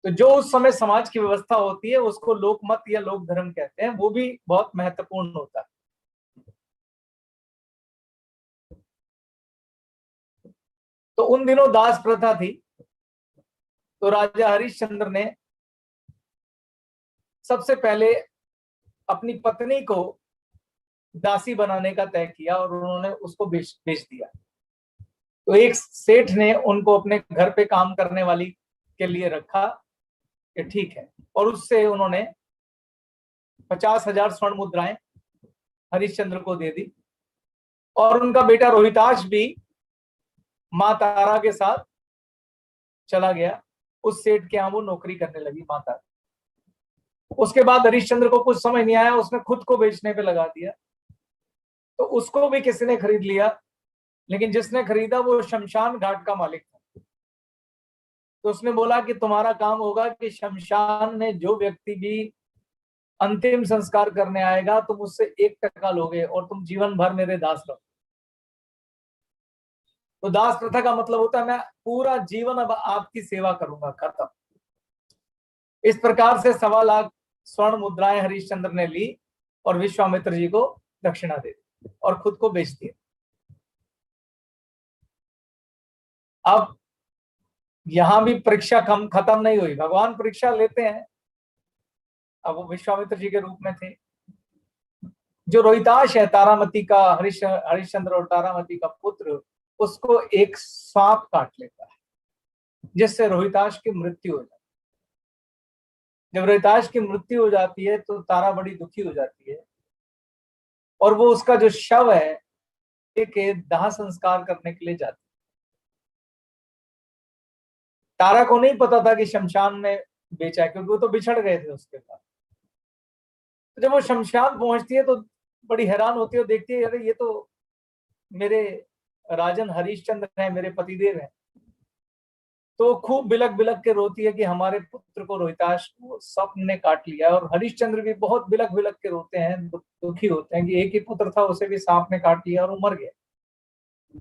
F: तो जो उस समय समाज की व्यवस्था होती है उसको लोकमत या लोक धर्म कहते हैं, वो भी बहुत महत्वपूर्ण होता है। तो उन दिनों दास प्रथा थी। तो राजा हरिश्चंद्र ने सबसे पहले अपनी पत्नी को दासी बनाने का तय किया और उन्होंने उसको बेच दिया। तो एक सेठ ने उनको अपने घर पे काम करने वाली के लिए रखा कि ठीक है, और उससे उन्होंने 50,000 स्वर्ण मुद्राएं हरिश्चंद्र को दे दी। और उनका बेटा रोहिताश भी मां तारा के साथ चला गया। उस सेठ के यहाँ वो नौकरी करने लगी माता। उसके बाद हरिश्चंद्र को कुछ समझ नहीं आया, उसने खुद को बेचने पे लगा दिया, तो उसको भी किसी ने खरीद लिया, लेकिन जिसने खरीदा वो शमशान घाट का मालिक था। तो उसने बोला कि तुम्हारा काम होगा कि शमशान में जो व्यक्ति भी अंतिम संस्कार करने आएगा तुम उससे 1 टका लोगे और तुम जीवन भर मेरे दास रहो। तो दास प्रथा का मतलब होता है मैं पूरा जीवन अब आपकी सेवा करूंगा, खत्म। इस प्रकार से 1.25 लाख स्वर्ण मुद्राएं हरिश्चंद्र ने ली और विश्वामित्र जी को दक्षिणा दे दी और खुद को बेच दिया। अब यहां भी परीक्षा खत्म नहीं हुई, भगवान परीक्षा लेते हैं। अब वो विश्वामित्र जी के रूप में थे। जो रोहिताश है तारामती का, हरिश्चंद्र और तारामती का पुत्र, उसको एक सांप काट लेता है जिससे रोहिताश की मृत्यु हो जाती है। जब रोहिताश की मृत्यु हो जाती है तो तारा बड़ी दुखी हो जाती है और वो उसका जो शव है के दाह संस्कार करने के लिए जाती है। तारा को नहीं पता था कि शमशान में बेचा है, क्योंकि वो तो बिछड़ गए थे उसके बाद। तो जब वो शमशान पहुंचती है तो बड़ी हैरान होती है, देखती है अरे ये तो मेरे राजन हरिश्चंद्र हैं, मेरे पतिदेव हैं। तो खूब बिलक बिलक के रोती है कि हमारे पुत्र को रोहिताश को सांप ने काट लिया। और हरिश्चंद्र भी बहुत बिलक बिलक के रोते हैं, दुखी होते हैं कि एक ही पुत्र था, उसे भी सांप ने काट लिया और वो मर गया।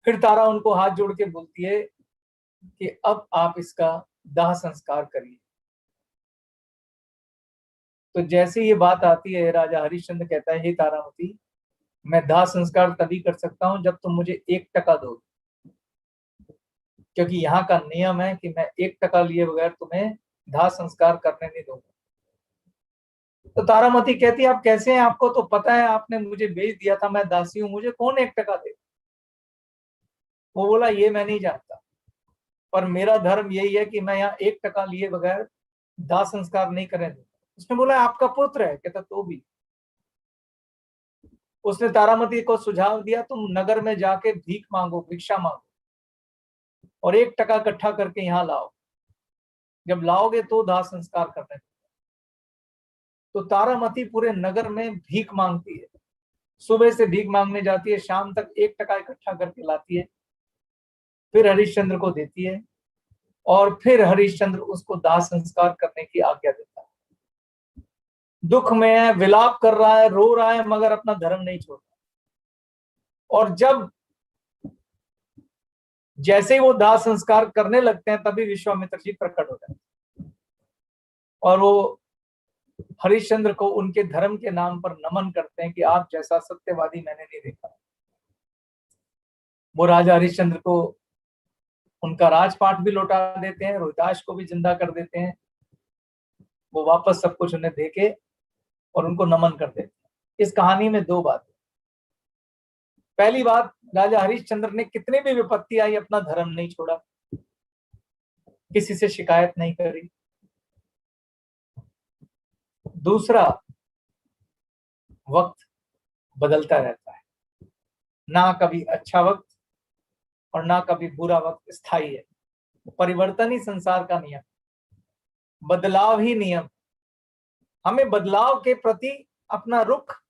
F: फिर तारा उनको हाथ जोड़ के बोलती है कि अब आप इसका दाह संस्कार करिए। तो जैसे ये बात आती है, राजा हरिश्चंद्र कहता है हे तारामती, मैं दाह संस्कार तभी कर सकता हूं जब तुम मुझे 1 टका दोगे, क्योंकि यहाँ का नियम है कि मैं 1 टका लिए बगैर तुम्हें दाह संस्कार करने नहीं दूंगा। तो तारामती कहती है आप कैसे हैं, आपको तो पता है आपने मुझे बेच दिया था, मैं दासी हूं, मुझे कौन 1 टका दे। वो बोला ये मैं नहीं जानता, पर मेरा धर्म यही है कि मैं यहाँ 1 टका लिए बगैर दाह संस्कार नहीं करने दूंगा। उसने बोला आपका पुत्र है, कहता तो भी। उसने तारामती को सुझाव दिया तुम नगर में जाके भीख मांगो, भिक्षा मांगो और 1 टका इकट्ठा करके यहाँ लाओ, जब लाओगे तो दाह संस्कार करने। तो तारामती पूरे नगर में भीख मांगती है, सुबह से भीख मांगने जाती है, शाम तक 1 टका इकट्ठा करके लाती है, फिर हरिश्चंद्र को देती है और फिर हरिश्चंद्र उसको दाह संस्कार करने की आज्ञा देता है। दुख में है, विलाप कर रहा है, रो रहा है, मगर अपना धर्म नहीं छोड़ता। और जब जैसे ही वो दाह संस्कार करने लगते हैं तभी विश्वामित्र जी प्रकट हो जाते हैं और वो हरिश्चंद्र को उनके धर्म के नाम पर नमन करते हैं कि आप जैसा सत्यवादी मैंने नहीं देखा। वो राजा हरिश्चंद्र को उनका राजपाट भी लौटा देते हैं, रोहिताश को भी जिंदा कर देते हैं। वो वापस सब कुछ उन्हें देके और उनको नमन कर देते हैं। इस कहानी में 2 बातें। पहली बात, राजा हरिश्चंद्र ने कितनी भी विपत्ति आई अपना धर्म नहीं छोड़ा, किसी से शिकायत नहीं करी। दूसरा, वक्त बदलता रहता है, ना कभी अच्छा वक्त और ना कभी बुरा वक्त स्थायी है। परिवर्तन ही संसार का नियम, बदलाव ही नियम। हमें बदलाव के प्रति अपना रुख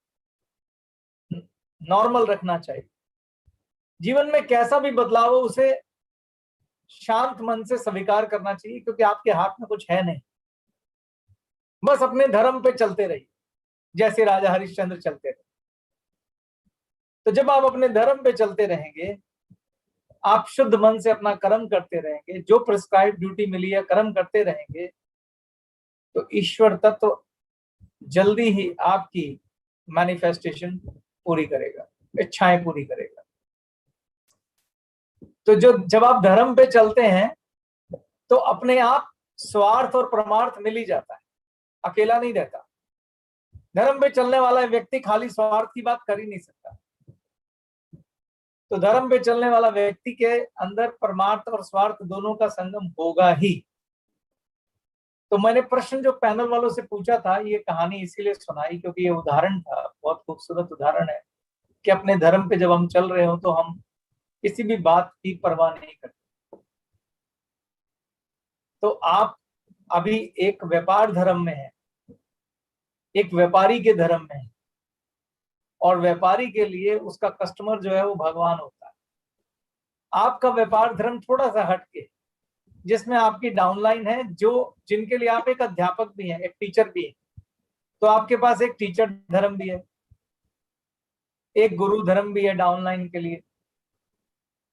F: नॉर्मल रखना चाहिए। जीवन में कैसा भी बदलाव हो उसे शांत मन से स्वीकार करना चाहिए, क्योंकि आपके हाथ में कुछ है नहीं। बस अपने धर्म पे चलते रहिए जैसे राजा हरिश्चंद्र चलते रहे। तो जब आप अपने धर्म पे चलते रहेंगे, आप शुद्ध मन से अपना कर्म करते रहेंगे, जो प्रिस्क्राइब ड्यूटी मिली है कर्म करते रहेंगे, तो ईश्वर तत्व जल्दी ही आपकी मैनिफेस्टेशन पूरी करेगा, इच्छाएं पूरी करेगा। तो जब आप धर्म पे चलते हैं तो अपने आप स्वार्थ और परमार्थ मिल ही जाता है, अकेला नहीं रहता। धर्म पे चलने वाला व्यक्ति खाली स्वार्थ की बात कर ही नहीं सकता। तो धर्म पे चलने वाला व्यक्ति के अंदर परमार्थ और स्वार्थ दोनों का संगम होगा ही। तो मैंने प्रश्न जो पैनल वालों से पूछा था, ये कहानी इसीलिए सुनाई क्योंकि ये उदाहरण था, बहुत खूबसूरत उदाहरण है कि अपने धर्म पे जब हम चल रहे हो तो हम किसी भी बात की परवाह नहीं करते। तो आप अभी एक व्यापार धर्म में है, एक व्यापारी के धर्म में है, और व्यापारी के लिए उसका कस्टमर जो है वो भगवान होता है। आपका व्यापार धर्म थोड़ा सा हटके, जिसमें आपकी डाउनलाइन है, जो जिनके लिए आप एक अध्यापक भी हैं, एक टीचर भी हैं, तो आपके पास एक टीचर धर्म भी है, एक गुरु धर्म भी है डाउनलाइन के लिए,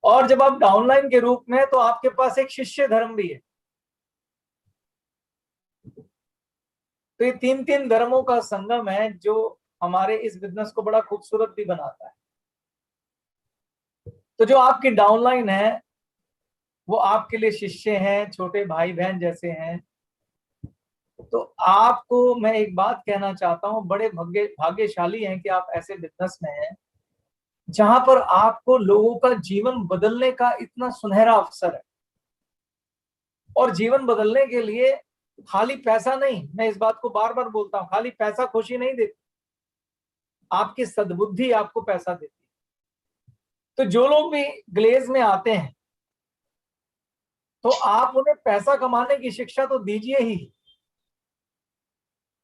F: और जब आप डाउनलाइन के रूप में, तो आपके पास एक शिष्य धर्म भी है। तो ये तीन तीन धर्मों का संगम है जो हमारे इस बिजनेस को बड़ा खूबसूरत भी बनाता है। तो जो आपकी डाउनलाइन है वो आपके लिए शिष्य हैं, छोटे भाई बहन जैसे हैं। तो आपको मैं एक बात कहना चाहता हूं, बड़े भाग्यशाली हैं कि आप ऐसे बिजनेस में हैं जहां पर आपको लोगों का जीवन बदलने का इतना सुनहरा अवसर है। और जीवन बदलने के लिए खाली पैसा नहीं, मैं इस बात को बार बार बोलता हूं, खाली पैसा खुशी नहीं देती, आपकी सद्बुद्धि आपको पैसा देती है। तो जो लोग भी ग्लेज में आते हैं, तो आप उन्हें पैसा कमाने की शिक्षा तो दीजिए ही,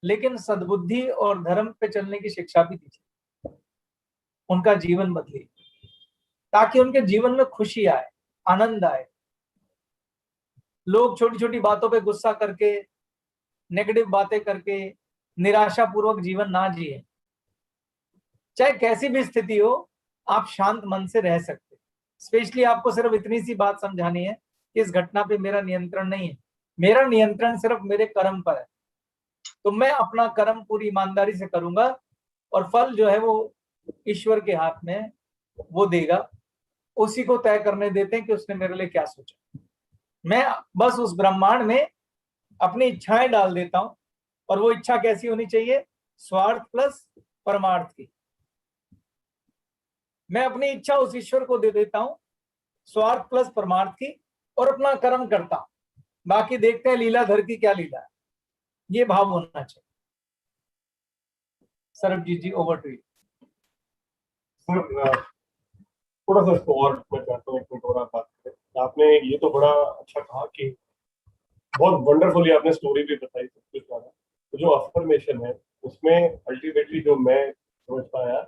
F: लेकिन सद्बुद्धि और धर्म पे चलने की शिक्षा भी दीजिए, उनका जीवन बदले, ताकि उनके जीवन में खुशी आए, आनंद आए। लोग छोटी छोटी बातों पे गुस्सा करके, नेगेटिव बातें करके निराशापूर्वक जीवन ना जिए। चाहे कैसी भी स्थिति हो, आप शांत मन से रह सकते। स्पेशली आपको सिर्फ इतनी सी बात समझानी है कि इस घटना पे मेरा नियंत्रण नहीं है, मेरा नियंत्रण सिर्फ मेरे कर्म पर है। तो मैं अपना कर्म पूरी ईमानदारी से करूंगा, और फल जो है वो ईश्वर के हाथ में वो देगा। उसी को तय करने देते हैं कि उसने मेरे लिए क्या सोचा। मैं बस उस ब्रह्मांड में अपनी इच्छाएं डाल देता हूं, और वो इच्छा कैसी होनी चाहिए? स्वार्थ प्लस परमार्थ की। मैं अपनी इच्छा उस ईश्वर को दे देता हूं, स्वार्थ प्लस परमार्थ की, और अपना कर्म करता हूं। बाकी देखते हैं लीलाधर की क्या लीला है। ये भाव होना चाहिए। सरबजीत जी, ओवर टू यू।
E: थोड़ा सा इसको और मैं चाहता हूँ, एक मिनट और आप बात करें। आपने ये तो बड़ा अच्छा कहा कि बहुत वंडरफुली आपने स्टोरी भी बताई, सब कुछ कहा। तो जो अफर्मेशन है उसमें अल्टीमेटली जो मैं समझ पाया,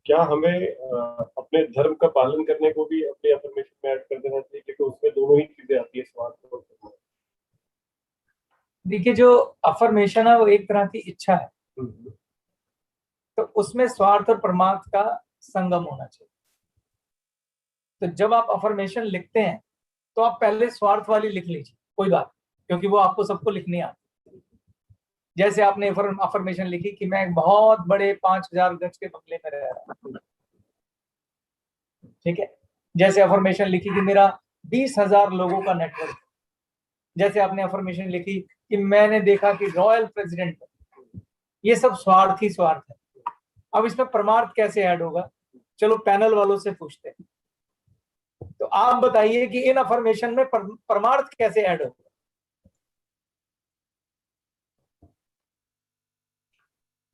E: क्या हमें अपने धर्म का पालन करने को भी अपने अफर्मेशन में ऐड कर देना चाहिए, क्योंकि उसमें दोनों ही चीजें आती है, स्वार्थ और धर्म।
F: देखिए, जो अफर्मेशन है वो एक तरह की इच्छा है, तो उसमें स्वार्थ और परमार्थ का संगम होना चाहिए। तो जब आप अफर्मेशन लिखते हैं तो आप पहले स्वार्थ वाली लिख लीजिए, कोई बात, क्योंकि वो आपको सबको लिखनी आती। जैसे आपने अफर्मेशन लिखी कि मैं एक बहुत बड़े 5000 गज के बंगले में रह रहा हूं, ठीक है। जैसे अफर्मेशन लिखी कि मेरा 20,000 लोगों का नेटवर्क। जैसे आपने अफर्मेशन लिखी कि मैंने देखा कि रॉयल प्रेसिडेंट। ये सब स्वार्थ ही स्वार्थ है। अब इसमें परमार्थ कैसे ऐड होगा? चलो पैनल वालों से पूछते हैं। तो आप बताइए कि इन अफर्मेशन में परमार्थ कैसे ऐड होगा?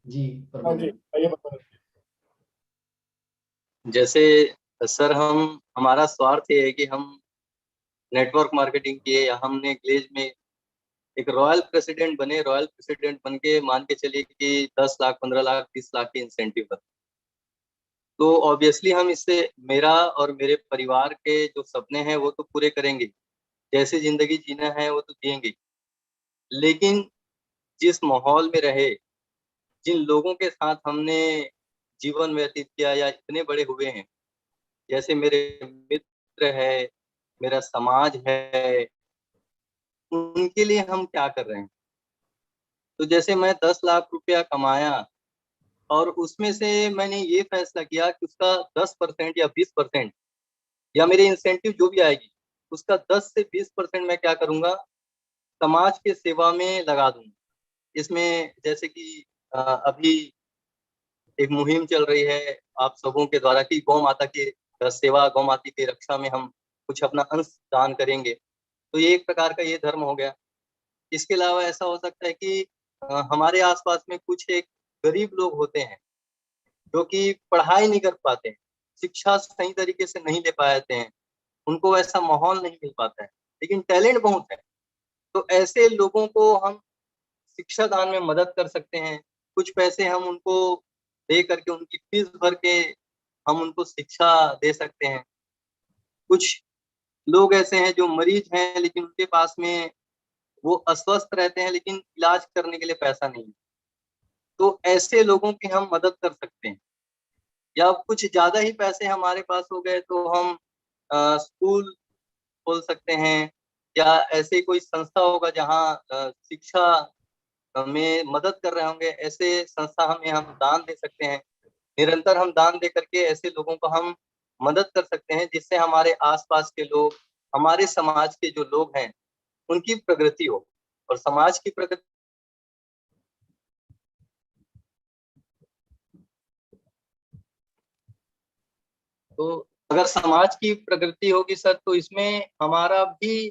A: जी
E: हाँ जी, आइए बताइए।
B: जैसे सर, हमारा स्वार्थ ये है कि हम नेटवर्क मार्केटिंग किए, या हमने ग्लेज में एक रॉयल प्रेसिडेंट बने। रॉयल प्रेसिडेंट बन के मान के चलिए कि 10 लाख, 15 लाख, 30 लाख के इंसेंटिव बने, तो ऑब्वियसली हम इससे मेरा और मेरे परिवार के जो सपने हैं वो तो पूरे करेंगे, जैसे जिंदगी जीना है वो तो जिएंगे। लेकिन जिस माहौल में रहे, जिन लोगों के साथ हमने जीवन व्यतीत किया या इतने बड़े हुए हैं, जैसे मेरे मित्र है, मेरा समाज है, उनके लिए हम क्या कर रहे हैं। तो जैसे मैं 10 लाख रुपया कमाया, और उसमें से मैंने ये फैसला किया कि उसका 10% या 20%, या मेरे इंसेंटिव जो भी आएगी उसका 10 से 20% मैं क्या करूंगा, समाज के सेवा में लगा दूंगा। इसमें जैसे कि अभी एक मुहिम चल रही है आप सबों के द्वारा कि गौ माता की सेवा, गौ माता की रक्षा में हम कुछ अपना अंश दान करेंगे, तो ये एक प्रकार का ये धर्म हो गया। इसके अलावा ऐसा हो सकता है कि हमारे आसपास में कुछ एक गरीब लोग होते हैं जो कि पढ़ाई नहीं कर पाते हैं, शिक्षा सही तरीके से नहीं ले पाते हैं, उनको ऐसा माहौल नहीं मिल पाता है, लेकिन टैलेंट बहुत है। तो ऐसे लोगों को हम शिक्षा दान में मदद कर सकते हैं। कुछ पैसे हम उनको दे करके, उनकी फीस भर के हम उनको शिक्षा दे सकते हैं। कुछ लोग ऐसे हैं जो मरीज हैं, लेकिन उनके पास में वो अस्वस्थ रहते हैं, लेकिन इलाज करने के लिए पैसा नहीं है, तो ऐसे लोगों की हम मदद कर सकते हैं। या कुछ ज्यादा ही पैसे हमारे पास हो गए तो हम स्कूल खोल सकते हैं, या ऐसे कोई संस्था होगा जहाँ शिक्षा में मदद कर रहे होंगे, ऐसे संस्था में हम दान दे सकते हैं। निरंतर हम दान दे करके ऐसे लोगों को हम मदद कर सकते हैं, जिससे हमारे आसपास के लोग, हमारे समाज के जो लोग हैं, उनकी प्रगति हो। और समाज की प्रगति, तो अगर समाज की प्रगति होगी सर, तो इसमें हमारा भी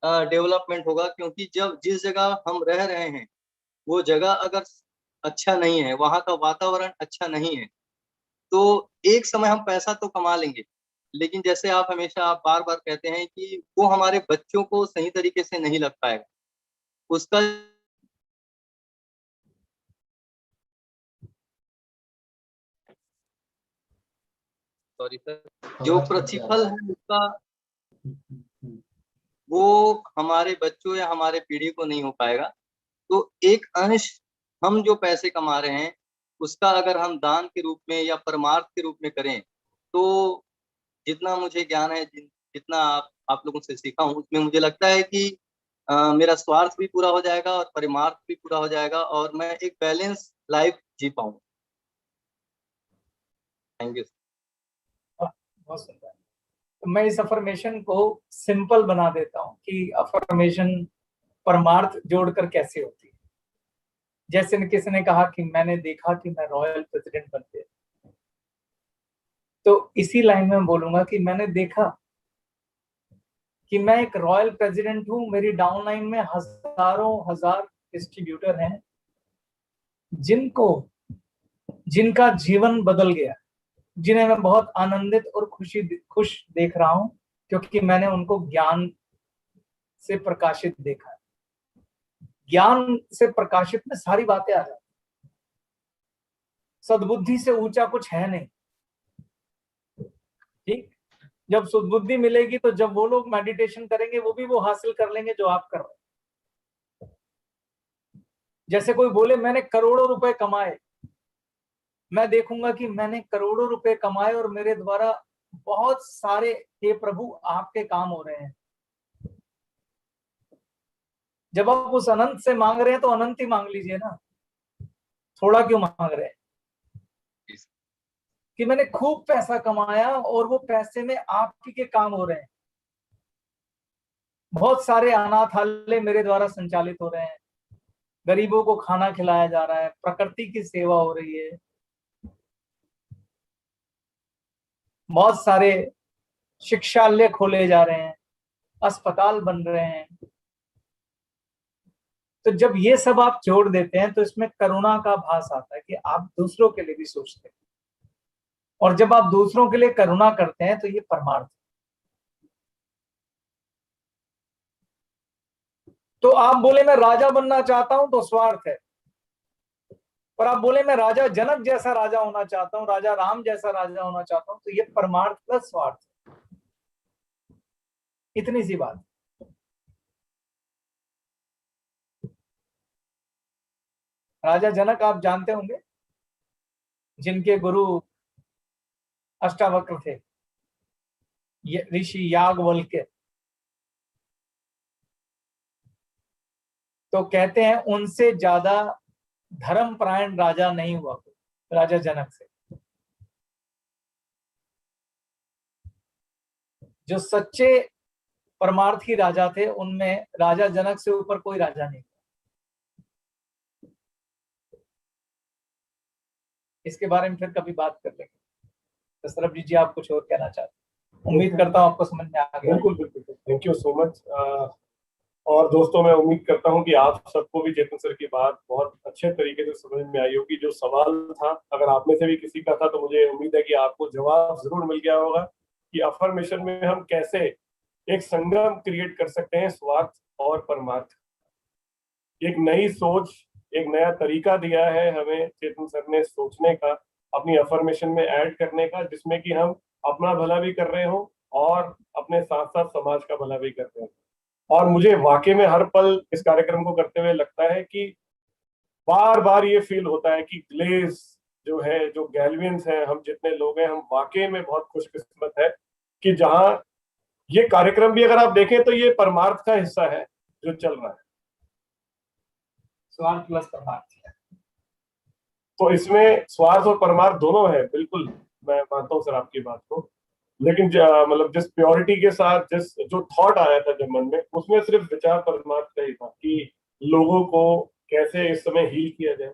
B: डेवलपमेंट होगा। क्योंकि जब जिस जगह हम रह रहे हैं वो जगह अगर अच्छा नहीं है, वहाँ का वातावरण अच्छा नहीं है, तो एक समय हम पैसा तो कमा लेंगे, लेकिन जैसे आप हमेशा आप बार बार कहते हैं कि वो हमारे बच्चों को सही तरीके से नहीं लग पाएगा। उसका सॉरी सर, जो प्रतिफल है उसका, वो हमारे बच्चों या हमारे पीढ़ी को नहीं हो पाएगा। तो एक अंश हम जो पैसे कमा रहे हैं उसका अगर हम दान के रूप में या परमार्थ के रूप में करें, तो जितना मुझे ज्ञान है, जितना आप लोगों से सीखा हूँ, उसमें मुझे लगता है कि मेरा स्वार्थ भी पूरा हो जाएगा और परमार्थ भी पूरा हो जाएगा, और मैं एक बैलेंस लाइफ जी पाऊंगा। Thank you.
F: बहुत सुंदर। तो मैं इस अफर्मेशन को सिंपल बना देता हूँ कि अफर्मेशन परमार्थ जोड़कर कैसे होती है। जैसे किसी ने कहा कि मैंने देखा कि मैं रॉयल प्रेसिडेंट बन गया, तो इसी लाइन में बोलूंगा कि मैंने देखा कि मैं एक रॉयल प्रेसिडेंट हूं। मेरी डाउनलाइन में हजारों हजार डिस्ट्रीब्यूटर हैं जिनका जीवन बदल गया, जिन्हें मैं बहुत आनंदित और खुश देख रहा हूं, क्योंकि मैंने उनको ज्ञान से प्रकाशित देखा है। ज्ञान से प्रकाशित में सारी बातें आ जाती। सद्बुद्धि से ऊंचा कुछ है नहीं। ठीक, जब सद्बुद्धि मिलेगी तो जब वो लोग मेडिटेशन करेंगे वो भी वो हासिल कर लेंगे जो आप कर रहे हैं। जैसे कोई बोले मैंने करोड़ों रुपए कमाए, मैं देखूंगा कि मैंने करोड़ों रुपए कमाए और मेरे द्वारा बहुत सारे, हे प्रभु आपके काम हो रहे हैं। जब आप उस अनंत से मांग रहे हैं तो अनंत ही मांग लीजिए ना, थोड़ा क्यों मांग रहे हैं। कि मैंने खूब पैसा कमाया और वो पैसे में आपकी के काम हो रहे हैं। बहुत सारे अनाथालय मेरे द्वारा संचालित हो रहे हैं, गरीबों को खाना खिलाया जा रहा है, प्रकृति की सेवा हो रही है, बहुत सारे शिक्षालय खोले जा रहे हैं, अस्पताल बन रहे हैं। तो जब ये सब आप जोड़ देते हैं तो इसमें करुणा का भास आता है कि आप दूसरों के लिए भी सोचते हैं, और जब आप दूसरों के लिए करुणा करते हैं तो ये परमार्थ। तो आप बोले मैं राजा बनना चाहता हूं तो स्वार्थ है, पर आप बोले मैं राजा जनक जैसा राजा होना चाहता हूं, राजा राम जैसा राजा होना चाहता हूं, तो ये परमार्थ प्लस स्वार्थ। इतनी सी बात। राजा जनक आप जानते होंगे, जिनके गुरु अष्टावक्र थे, ऋषि याज्ञवल्क्य। तो कहते हैं उनसे ज्यादा धर्मपरायण राजा नहीं हुआ राजा जनक से। जो सच्चे परमार्थी राजा थे उनमें राजा जनक से ऊपर कोई राजा नहीं। इसके बारे में फिर कभी बात कर लेंगे। दशरथ जी आप कुछ और कहना चाहते हैं? उम्मीद करता हूँ आपको समझ में आ गया।
E: बिल्कुल बिल्कुल, थैंक यू सो मच। और दोस्तों मैं उम्मीद करता हूँ कि आप सबको भी चेतन सर की बात बहुत अच्छे तरीके से समझ में आई होगी। जो सवाल था, अगर आप में से भी किसी का था, तो मुझे उम्मीद है कि आपको जवाब जरूर मिल गया होगा कि अफर्मेशन में हम कैसे एक संगम क्रिएट कर सकते हैं स्वार्थ और परमार्थ। एक नई सोच, एक नया तरीका दिया है हमें चेतन सर ने सोचने का, अपनी अफर्मेशन में ऐड करने का, जिसमें कि हम अपना भला भी कर रहे हो और अपने साथ साथ समाज का भला भी कर रहे हैं। और मुझे वाकई में हर पल इस कार्यक्रम को करते हुए लगता है कि बार बार ये फील होता है कि ग्लेज जो है, जो गैलवियंस हैं, हम जितने लोग हैं, हम वाकई में बहुत खुशकिस्मत है कि जहां ये कार्यक्रम भी अगर आप देखें तो ये परमार्थ का हिस्सा है जो चल रहा है,
F: स्वार्थ प्लस परमार्थ।
E: तो इसमें स्वार्थ और परमार्थ दोनों है। बिल्कुल मैं मानता हूँ सर आपकी बात को, लेकिन मतलब जिस प्योरिटी के साथ जिस जो थॉट आया था जब मन में, उसमें सिर्फ विचार परमार्थ का ही था कि लोगों को कैसे इस समय हील किया जाए,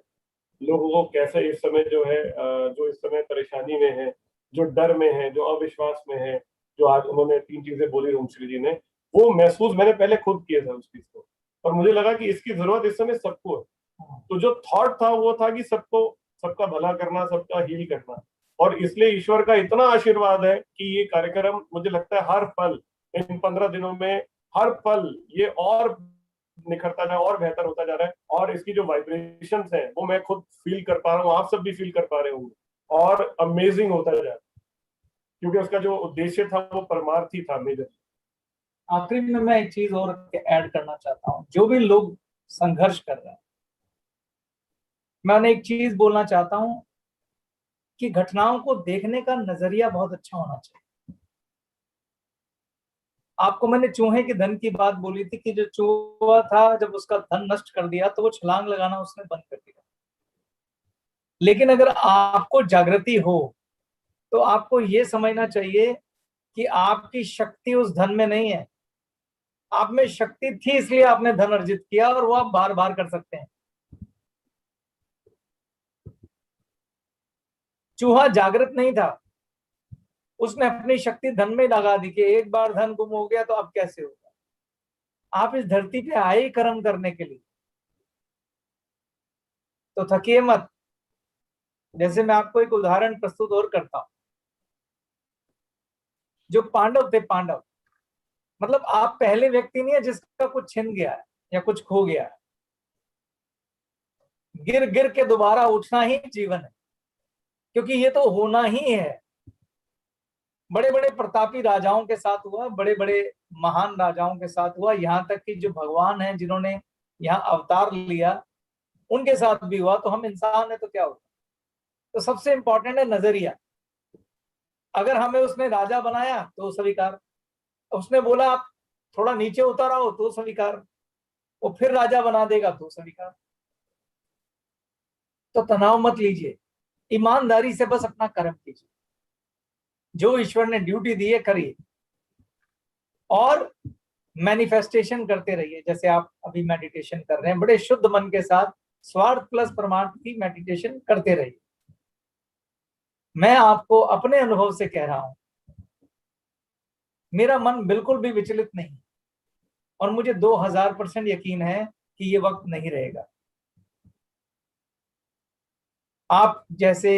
E: लोगों को कैसे इस समय जो है जो इस समय परेशानी में है, जो डर में है, जो अविश्वास में है, जो आज उन्होंने 3 चीजें बोली रोमश्री जी ने, वो महसूस मैंने पहले खुद किया था उस चीज को, और मुझे लगा कि इसकी जरूरत इस समय सबको है। तो जो थॉट था वो था कि सबको, सबका भला करना, सबका हील करना, और इसलिए ईश्वर का इतना आशीर्वाद है कि ये कार्यक्रम मुझे लगता है हर पल, इन 15 दिनों में हर पल ये और निखरता जा रहा है और बेहतर होता जा रहा है, और इसकी जो वाइब्रेशंस हैं वो मैं खुद फील कर पा रहा हूँ, आप सब भी फील कर पा रहे होंगे, और अमेजिंग होता जा रहा है, क्योंकि उसका जो उद्देश्य था वो परमार्थ ही था मेजर।
F: आखिरी में मैं एक चीज और ऐड करना चाहता हूँ, जो भी लोग संघर्ष कर रहे हैं, मैं उन्हें एक चीज बोलना चाहता हूँ कि घटनाओं को देखने का नजरिया बहुत अच्छा होना चाहिए। आपको मैंने चूहे के धन की बात बोली थी कि जो चूहा था जब उसका धन नष्ट कर दिया तो वो छलांग लगाना उसने बंद कर दिया। लेकिन अगर आपको जागृति हो तो आपको ये समझना चाहिए कि आपकी शक्ति उस धन में नहीं है, आप में शक्ति थी इसलिए आपने धन अर्जित किया, और वो आप बार बार कर सकते हैं। चूहा जागृत नहीं था, उसने अपनी शक्ति धन में लगा दी कि एक बार धन गुम हो गया तो अब कैसे होगा। आप इस धरती पे आए ही कर्म करने के लिए, तो थकिए मत। जैसे मैं आपको एक उदाहरण प्रस्तुत और करता हूं, जो पांडव थे, पांडव मतलब आप पहले व्यक्ति नहीं है जिसका कुछ छिन गया है या कुछ खो गया है। गिर गिर के दोबारा उठना ही जीवन है, क्योंकि ये तो होना ही है। बड़े बड़े प्रतापी राजाओं के साथ हुआ, बड़े बड़े महान राजाओं के साथ हुआ, यहाँ तक कि जो भगवान हैं जिन्होंने यहाँ अवतार लिया उनके साथ भी हुआ। तो हम इंसान है तो क्या हुआ। तो सबसे इंपॉर्टेंट है नजरिया। अगर हमें उसने राजा बनाया तो स्वीकार, उसने बोला आप थोड़ा नीचे उतर आओ तो स्वीकार, वो फिर राजा बना देगा तो स्वीकार। तो तनाव मत लीजिए, ईमानदारी से बस अपना कर्म कीजिए, जो ईश्वर ने ड्यूटी दी है करिए, और मैनिफेस्टेशन करते रहिए। जैसे आप अभी मेडिटेशन कर रहे हैं, बड़े शुद्ध मन के साथ स्वार्थ प्लस परमार्थ की मेडिटेशन करते रहिए। मैं आपको अपने अनुभव से कह रहा हूं, मेरा मन बिल्कुल भी विचलित नहीं, और मुझे 2000% यकीन है कि ये वक्त नहीं रहेगा। आप जैसे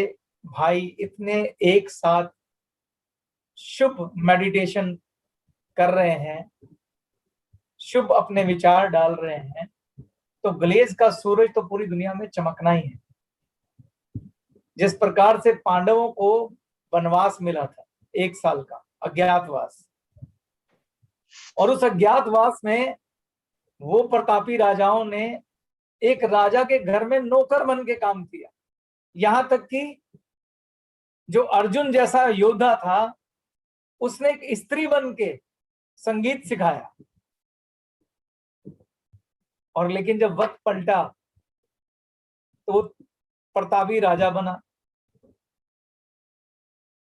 F: भाई इतने एक साथ शुभ मेडिटेशन कर रहे हैं, शुभ अपने विचार डाल रहे हैं, तो ग्लेज का सूरज तो पूरी दुनिया में चमकना ही है। जिस प्रकार से पांडवों को वनवास मिला था 1 साल का अज्ञातवास, और उस अज्ञातवास में वो प्रतापी राजाओं ने एक राजा के घर में नौकर बन के काम किया, यहां तक कि जो अर्जुन जैसा योद्धा था उसने एक स्त्री बन के संगीत सिखाया। और लेकिन जब वक्त पलटा तो प्रतापी राजा बना।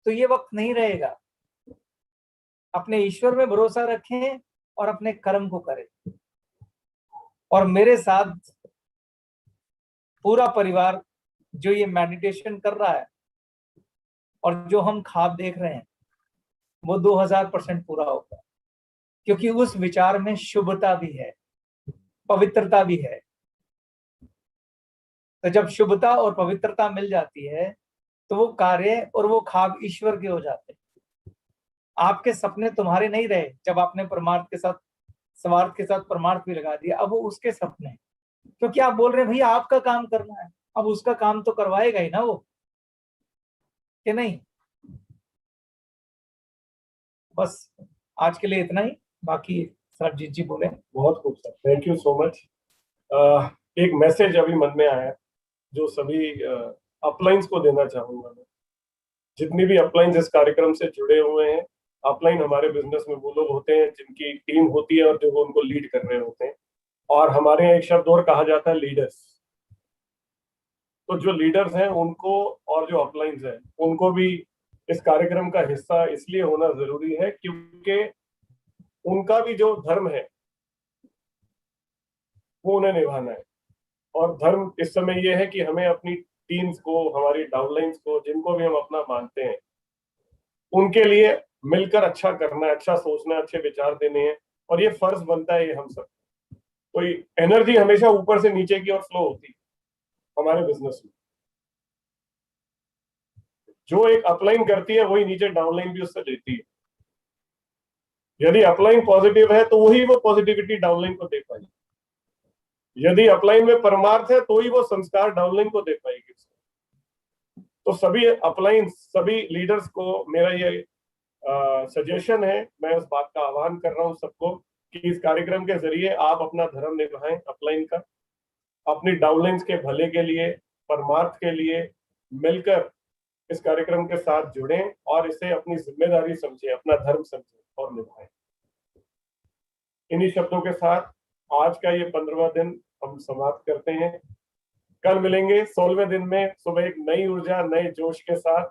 F: तो ये वक्त नहीं रहेगा। अपने ईश्वर में भरोसा रखें और अपने कर्म को करें। और मेरे साथ पूरा परिवार जो ये मेडिटेशन कर रहा है और जो हम ख्वाब देख रहे हैं वो 2000% पूरा होगा, क्योंकि उस विचार में शुभता भी है, पवित्रता भी है। तो जब शुभता और पवित्रता मिल जाती है तो वो कार्य और वो ख्वाब ईश्वर के हो जाते हैं। आपके सपने तुम्हारे नहीं रहे जब आपने परमार्थ के साथ, स्वार्थ के साथ परमार्थ भी लगा दिया, अब वो उसके सपने।
H: क्योंकि आप बोल रहे हैं भैया आपका काम करना है, अब उसका काम तो करवाएगा ही ना वो, कि नहीं। बस आज के लिए इतना ही, बाकी सरबजीत जी बोले।
E: बहुत खूब sir, thank you so much. एक मैसेज अभी मन में आया जो सभी अपलाइंस को देना चाहूंगा मैं। जितनी भी अपलाइंस इस कार्यक्रम से जुड़े हुए हैं, अपलाइन हमारे बिजनेस में वो लोग होते हैं जिनकी टीम होती है और जो वो उनको लीड कर रहे होते हैं, और हमारे यहाँ एक शब्द और कहा जाता है, लीडर्स। तो जो लीडर्स हैं उनको और जो अपलाइंस हैं उनको भी इस कार्यक्रम का हिस्सा इसलिए होना जरूरी है क्योंकि उनका भी जो धर्म है वो उन्हें निभाना है। और धर्म इस समय ये है कि हमें अपनी टीम्स को, हमारी डाउनलाइंस को, जिनको भी हम अपना मानते हैं, उनके लिए मिलकर अच्छा करना है, अच्छा सोचना है, अच्छे विचार देने हैं, और ये फर्ज बनता है ये हम सब। तो एनर्जी हमेशा ऊपर से नीचे की ओर फ्लो होती है हमारे बिजनेस में। जो एक अपलाइन करती है वही नीचे डाउनलाइन भी उससे लेती है। यदि अपलाइन पॉजिटिव है तो वही वो पॉजिटिविटी डाउनलाइन को दे पाएगी। यदि अपलाइन में परमार्थ है तो ही वो संस्कार डाउनलाइन को दे पाएगी। तो सभी अपलाइन, सभी लीडर्स को मेरा ये सजेशन है, मैं उस बात का आह्वान कर रहा हूं सबको कि इस कार्यक्रम के जरिए आप अपना धर्म निभाएं अपलाइन का, अपनी डाउनलाइंस के भले के लिए, परमार्थ के लिए मिलकर इस कार्यक्रम के साथ जुड़ें और इसे अपनी जिम्मेदारी समझें, अपना धर्म समझें और निभाएं। इन्हीं शब्दों के साथ आज का ये 15वां दिन हम समाप्त करते हैं। कल मिलेंगे 16वें दिन में सुबह एक नई ऊर्जा, नए जोश के साथ,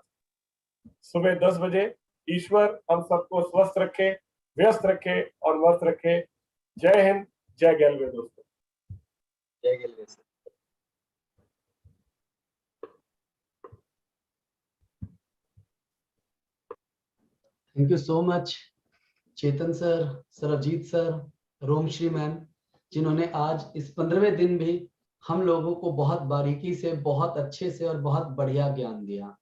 E: सुबह 10 बजे। ईश्वर हम सबको स्वस्थ रखे, व्यस्त रखे और मस्त रखे। जय हिंद, जय गैलवे दोस्तों।
B: जय गैलवे सर।
A: Thank you so much Chetan sir, Sarabjit sir, Romashri ma'am, जिन्होंने आज इस 15वें दिन भी हम लोगों को बहुत बारीकी से, बहुत अच्छे से और बहुत बढ़िया ज्ञान दिया।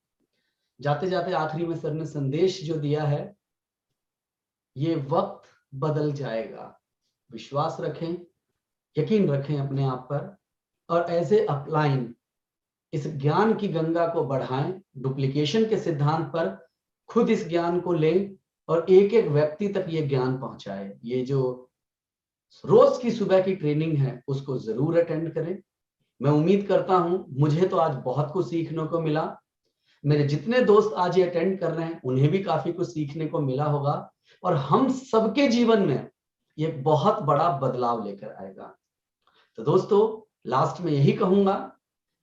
A: जाते जाते आखिरी में सर ने संदेश जो दिया है, ये वक्त बदल जाएगा, विश्वास रखें, यकीन रखें अपने आप पर, और एज ए अपलाइन इस ज्ञान की गंगा को बढ़ाएं, डुप्लीकेशन के सिद्धांत पर खुद इस ज्ञान को लें और एक एक व्यक्ति तक ये ज्ञान पहुंचाए। ये जो रोज की सुबह की ट्रेनिंग है उसको जरूर अटेंड करें। मैं उम्मीद करता हूं, मुझे तो आज बहुत कुछ सीखने को मिला, मेरे जितने दोस्त आज ये अटेंड कर रहे हैं उन्हें भी काफी कुछ सीखने को मिला होगा, और हम सबके जीवन में ये बहुत बड़ा बदलाव लेकर आएगा। तो दोस्तों लास्ट में यही कहूंगा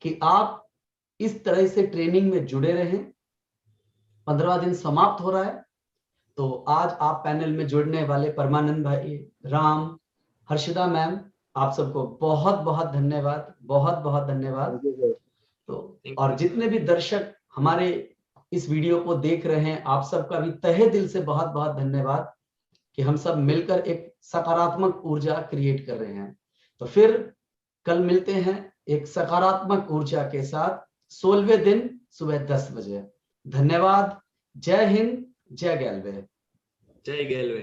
A: कि आप इस तरह से ट्रेनिंग में जुड़े रहें। 15वां दिन समाप्त हो रहा है, तो आज आप पैनल में जुड़ने वाले परमानंद भाई, राम, हर्षिता मैम, आप सबको बहुत बहुत धन्यवाद, बहुत बहुत धन्यवाद। तो और जितने भी दर्शक हमारे इस वीडियो को देख रहे हैं, आप सबका भी तहे दिल से बहुत बहुत धन्यवाद कि हम सब मिलकर एक सकारात्मक ऊर्जा क्रिएट कर रहे हैं। तो फिर कल मिलते हैं एक सकारात्मक ऊर्जा के साथ 16वें दिन सुबह 10 बजे। धन्यवाद। जय हिंद, जय गैलवे।
D: जय गैलवे।